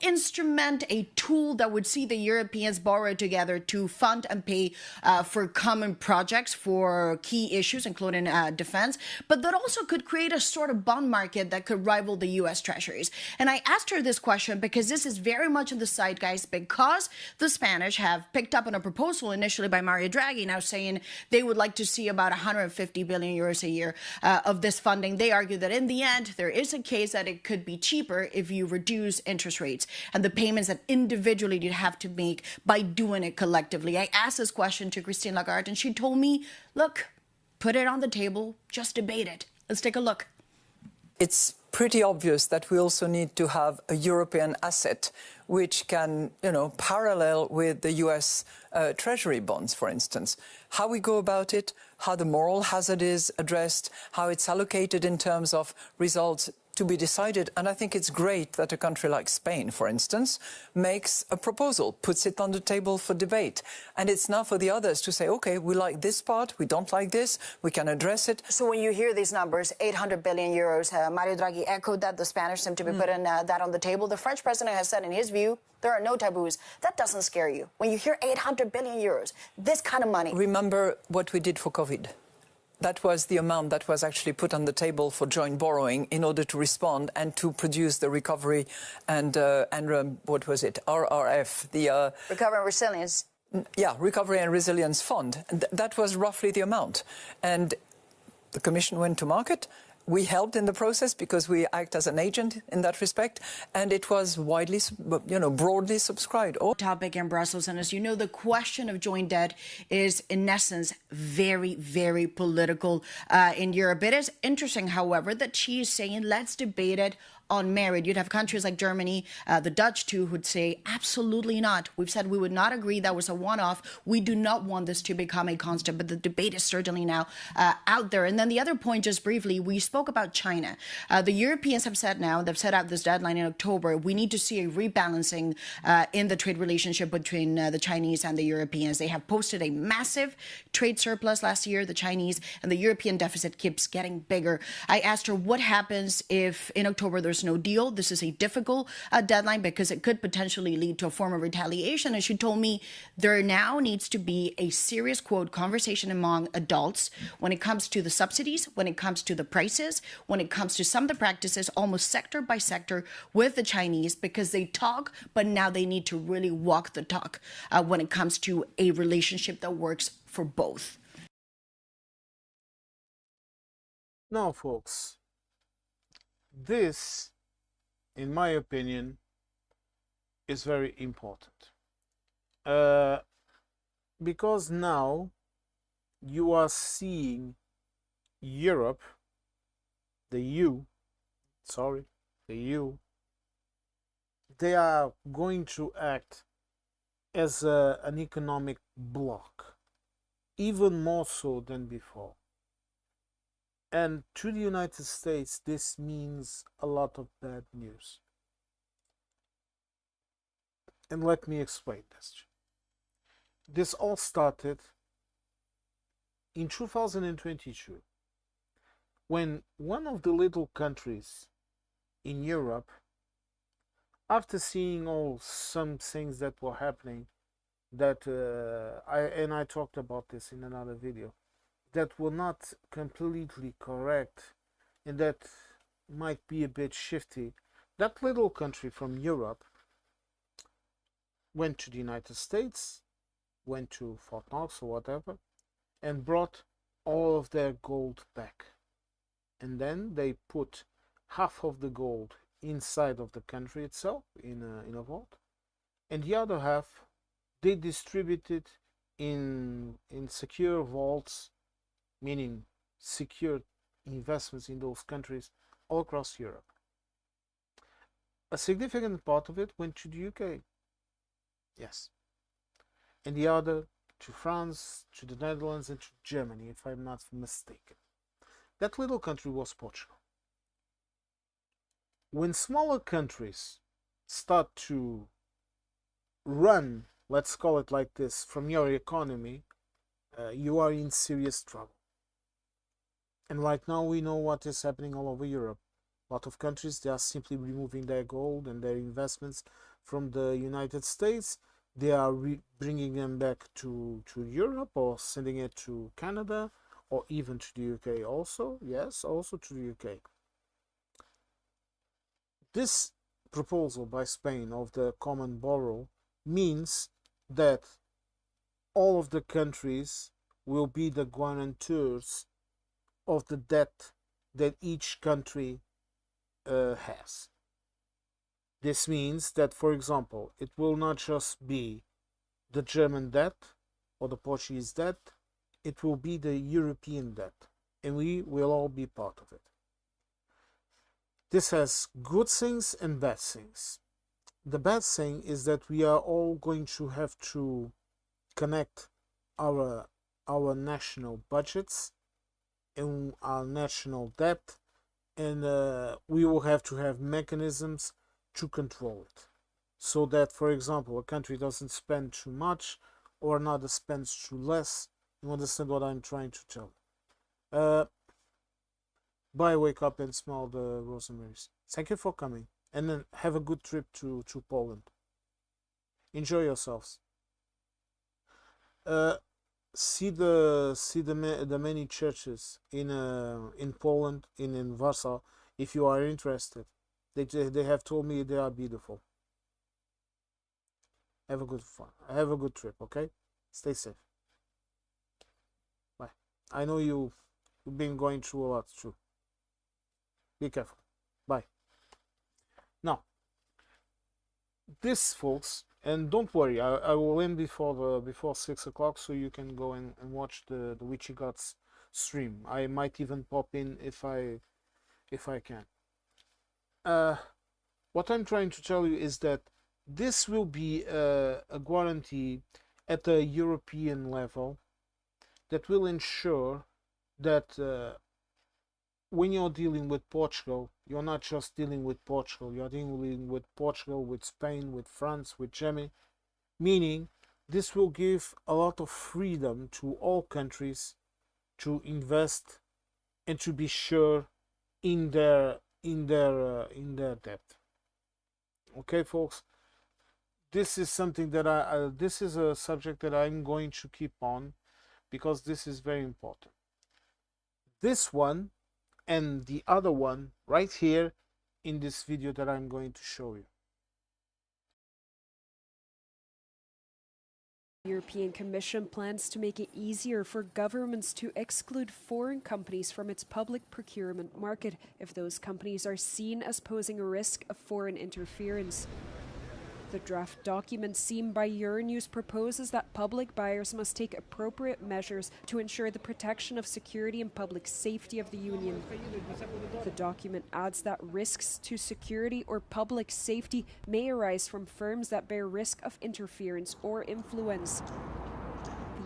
instrument, a tool that would see the Europeans borrow together to fund and pay for common projects, for key issues, including defense, but that also could create a sort of bond market that could rival the U.S. treasuries. And I asked her this question because this is very much in the zeitgeist, because the Spanish have picked up on a proposal initially by Mario Draghi, now saying they would like to see about 150 billion euros a year of this funding. They argue that in the end, there is a case that it could be cheaper if you reduce interest rates and the payments that individually you'd have to make by doing it collectively. I asked this question to Christine Lagarde, and she told me, look, put it on the table, just debate it. Let's take a look. It's pretty obvious that we also need to have a European asset which can, parallel with the US Treasury bonds, for instance. How we go about it, how the moral hazard is addressed, how it's allocated in terms of results, to be decided. And I think it's great that a country like Spain, for instance, makes a proposal, puts it on the table for debate. And it's now for the others to say, OK, we like this part, we don't like this, we can address it. So when you hear these numbers, 800 billion euros, Mario Draghi echoed that. The Spanish seem to be putting that on the table. The French president has said, in his view, there are no taboos. That doesn't scare you. When you hear 800 billion euros, this kind of money. Remember what we did for COVID. That was the amount that was actually put on the table for joint borrowing in order to respond and to produce the recovery and what was it? RRF, the Recovery and Resilience. Yeah, Recovery and Resilience Fund. And that was roughly the amount. And the Commission went to market. We helped in the process because we act as an agent in that respect, and it was widely, broadly subscribed. Topic in Brussels, and as you know, the question of joint debt is, in essence, very, very political in Europe. It is interesting, however, that she is saying, let's debate it on merit. You'd have countries like Germany, the Dutch too, who'd say, absolutely not. We've said we would not agree. That was a one-off. We do not want this to become a constant, but the debate is certainly now out there. And then the other point, just briefly, we spoke about China. The Europeans have said now, they've set out this deadline in October, we need to see a rebalancing in the trade relationship between the Chinese and the Europeans. They have posted a massive trade surplus last year, the Chinese, and the European deficit keeps getting bigger. I asked her what happens if in October there's there's no deal. This is a difficult deadline because it could potentially lead to a form of retaliation. And she told me there now needs to be a serious, quote, conversation among adults when it comes to the subsidies, when it comes to the prices, when it comes to some of the practices, almost sector by sector with the Chinese, because they talk, but now they need to really walk the talk when it comes to a relationship that works for both. Now, folks, this, in my opinion, is very important. Because now you are seeing Europe, the EU, they are going to act as an economic bloc, even more so than before. And to the United States, this means a lot of bad news. And let me explain this. This all started in 2022, when one of the little countries in Europe, after seeing some things that were happening, that I talked about this in another video, that were not completely correct and that might be a bit shifty, that little country from Europe went to the United States, went to Fort Knox or whatever, and brought all of their gold back. And then they put half of the gold inside of the country itself in a vault, and the other half they distributed in secure vaults, meaning secure investments in those countries all across Europe. A significant part of it went to the UK, yes, and the other to France, to the Netherlands, and to Germany, if I'm not mistaken. That little country was Portugal. When smaller countries start to run, let's call it like this, from your economy, you are in serious trouble. And right now we know what is happening all over Europe. A lot of countries, they are simply removing their gold and their investments from the United States. They are bringing them back to Europe, or sending it to Canada, or even to the UK also. Yes, also to the UK. This proposal by Spain of the common borrow means that all of the countries will be the guarantors of the debt that each country has. This means that, for example, it will not just be the German debt or the Portuguese debt, it will be the European debt, and we will all be part of it. This has good things and bad things. The bad thing is that we are all going to have to connect our national budgets and our national debt, and we will have to have mechanisms to control it, so that, for example, a country doesn't spend too much or another spends too less. You understand what I'm trying to tell? Bye, wake up and smell the rosemaries. Thank you for coming, and then have a good trip to Poland. Enjoy yourselves. See the many churches in Poland, in Warsaw, if you are interested. They have told me they are beautiful. Have a good fun. Have a good trip, okay? Stay safe. Bye. I know you've been going through a lot too. Be careful. Bye. Now, this, folks, and don't worry, I will end before 6 o'clock, so you can go and watch the Witchy Gods stream. I might even pop in if I can. What I'm trying to tell you is that this will be a guarantee at a European level that will ensure that when you're dealing with Portugal, you're not just dealing with Portugal, you're dealing with Portugal, with Spain, with France, with Germany, meaning this will give a lot of freedom to all countries to invest and to be sure in their in their debt. Okay, folks, this is something that this is a subject that I'm going to keep on, because this is very important. This one and the other one right here in this video that I'm going to show you. The European Commission plans to make it easier for governments to exclude foreign companies from its public procurement market if those companies are seen as posing a risk of foreign interference. The draft document seen by Euronews proposes that public buyers must take appropriate measures to ensure the protection of security and public safety of the Union. The document adds that risks to security or public safety may arise from firms that bear risk of interference or influence.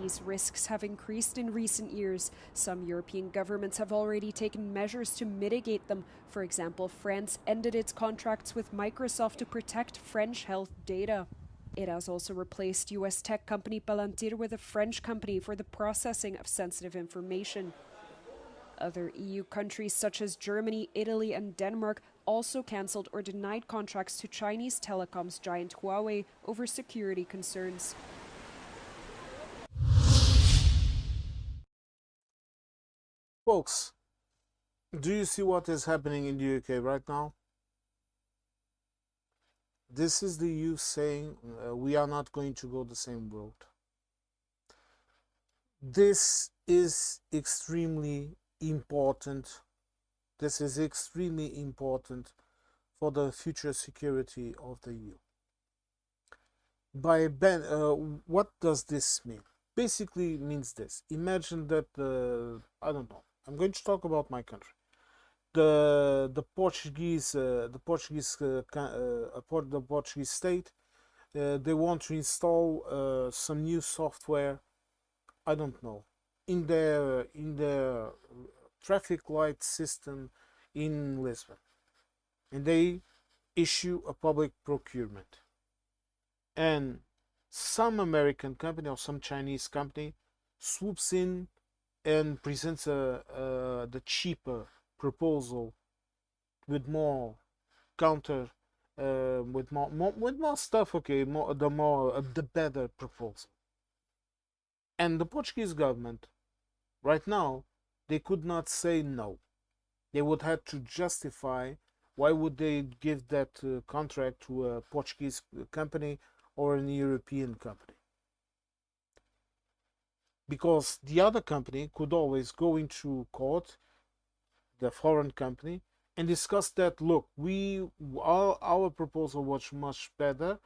These risks have increased in recent years. Some European governments have already taken measures to mitigate them. For example, France ended its contracts with Microsoft to protect French health data. It has also replaced US tech company Palantir with a French company for the processing of sensitive information. Other EU countries such as Germany, Italy and Denmark also cancelled or denied contracts to Chinese telecoms giant Huawei over security concerns. Folks, do you see what is happening in the UK right now? This is the EU saying we are not going to go the same road. This is extremely important. This is extremely important for the future security of the EU. What does this mean? Basically means this. Imagine that I don't know. I'm going to talk about my country. The Portuguese state, they want to install some new software. I don't know, in their traffic light system in Lisbon, and they issue a public procurement, and some American company or some Chinese company swoops in and presents the cheaper proposal with more counter, with more stuff. Okay, the better proposal. And the Portuguese government, right now, they could not say no. They would have to justify why would they give that contract to a Portuguese company or an European company. Because the other company could always go into court, the foreign company, and discuss that, look, our proposal was much better,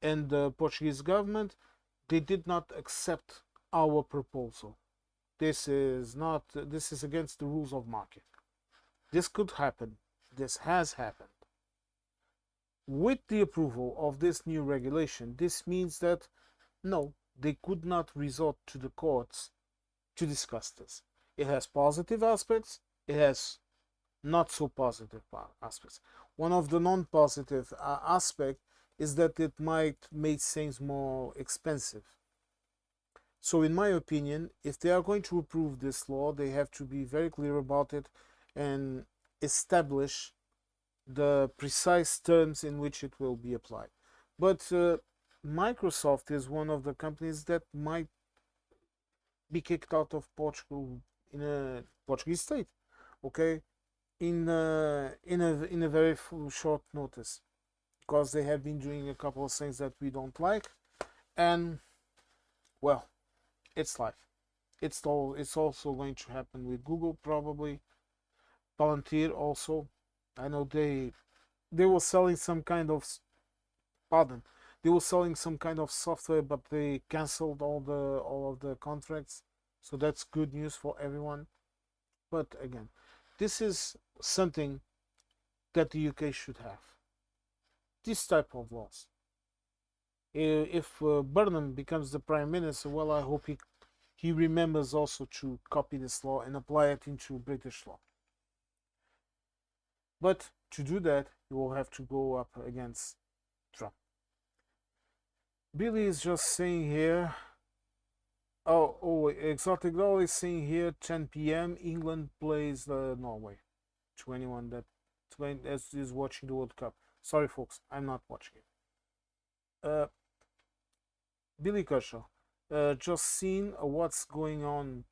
and the Portuguese government, they did not accept our proposal. This is against the rules of market. This could happen. This has happened. With the approval of this new regulation, this means that no, they could not resort to the courts to discuss this. It has positive aspects, it has not so positive aspects. One of the non-positive aspects is that it might make things more expensive. So in my opinion, if they are going to approve this law, they have to be very clear about it and establish the precise terms in which it will be applied. But Microsoft is one of the companies that might be kicked out of Portugal in a Portuguese state, okay, in a very short notice, because they have been doing a couple of things that we don't like, and well, it's life. It's also going to happen with Google, probably. Palantir also. I know they were selling some kind of they were selling some kind of software, but they canceled all of the contracts. So that's good news for everyone. But again, this is something that the UK should have. This type of laws. If Burnham becomes the prime minister, well, I hope he remembers also to copy this law and apply it into British law. But to do that, you will have to go up against Trump. Billy is just saying here, Exotic Doll is saying here, 10 p.m. England plays Norway. To anyone that as is watching the World Cup. Sorry, folks, I'm not watching it. Billy Kershaw, just seen what's going on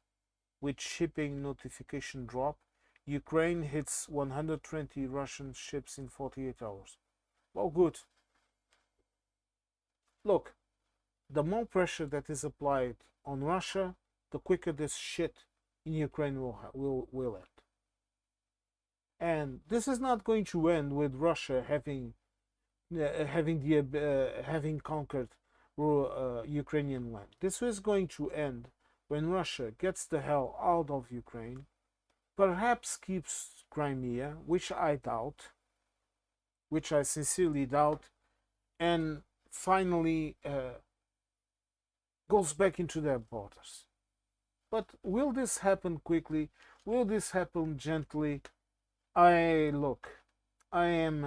with shipping notification drop. Ukraine hits 120 Russian ships in 48 hours. Well, good. Look, the more pressure that is applied on Russia, the quicker this shit in Ukraine will end. And this is not going to end with Russia having conquered Ukrainian land. This is going to end when Russia gets the hell out of Ukraine, perhaps keeps Crimea, which I doubt, which I sincerely doubt, and finally goes back into their borders. But will this happen quickly? Will this happen gently? I am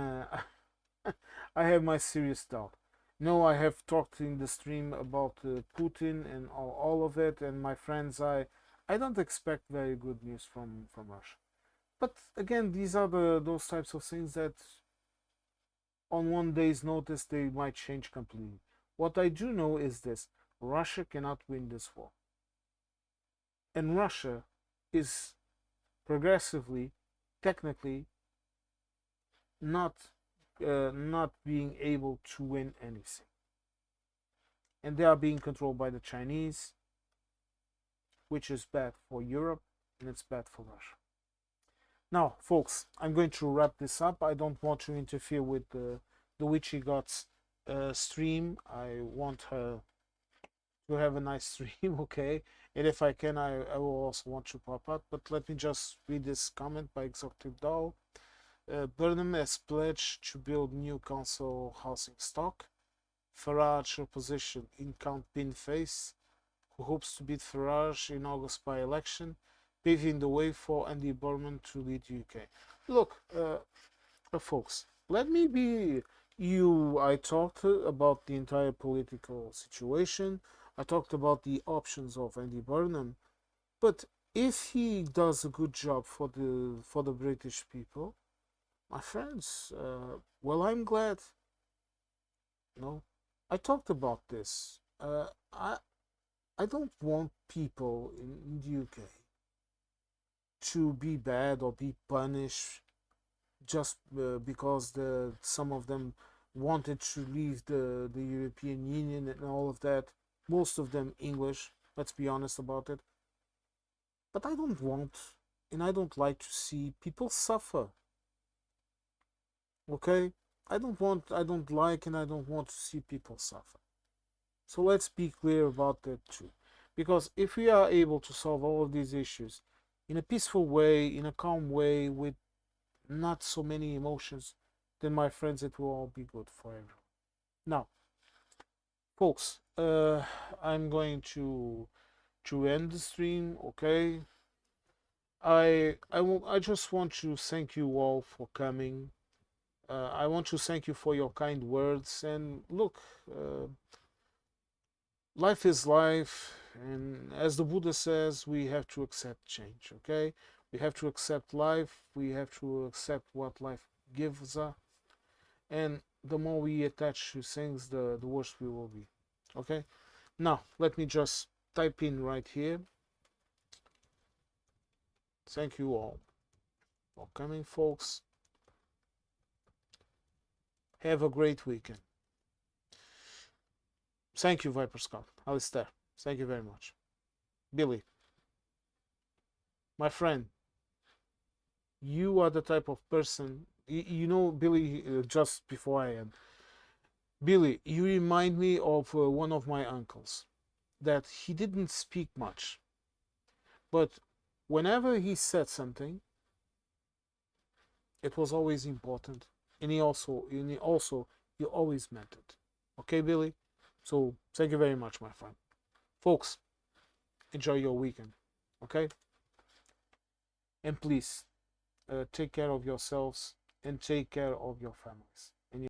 I have my serious doubt. No, I have talked in the stream about Putin and all of it, and my friends, I don't expect very good news from Russia. But again, these are those types of things that on one day's notice they might change completely. What I do know is this: Russia cannot win this war, and Russia is progressively, technically, not being able to win anything, and they are being controlled by the Chinese, which is bad for Europe and it's bad for Russia. Now, folks, I'm going to wrap this up. I don't want to interfere with the Witchy Gods stream. I want her to have a nice stream, okay? And if I can, I will also want to pop up. But let me just read this comment by Exotic Doll. Burnham has pledged to build new council housing stock. Farage opposition in Count Pinface, who hopes to beat Farage in August by-election, paving the way for Andy Borman to lead UK. Look, folks, let me be you. I talked about the entire political situation. I talked about the options of Andy Burnham, but if he does a good job for the British people, my friends, well, I'm glad. No, I talked about this. I don't want people in the UK to be bad or be punished just because some of them wanted to leave the European Union and all of that. Most of them English, let's be honest about it. But I don't want and I don't like to see people suffer. Okay? I don't like and I don't want to see people suffer. So let's be clear about that too. Because if we are able to solve all of these issues in a peaceful way, in a calm way, with not so many emotions, then my friends, it will all be good for everyone. Now, folks, I'm going to end the stream, okay? I just want to thank you all for coming. I want to thank you for your kind words. And look, life is life, and as the Buddha says, we have to accept change, okay? We have to accept life, we have to accept what life gives us, and the more we attach to things, the worse we will be, okay? Now, let me just type in right here. Thank you all for coming, folks. Have a great weekend. Thank you, Viper Scout. Alistair, thank you very much. Billy, my friend, you are the type of person, you know, Billy, just before I end, Billy, you remind me of one of my uncles, that he didn't speak much, but whenever he said something, it was always important, and he always meant it. Okay, Billy? So thank you very much, my friend. Folks, enjoy your weekend, okay? And please take care of yourselves and take care of your families.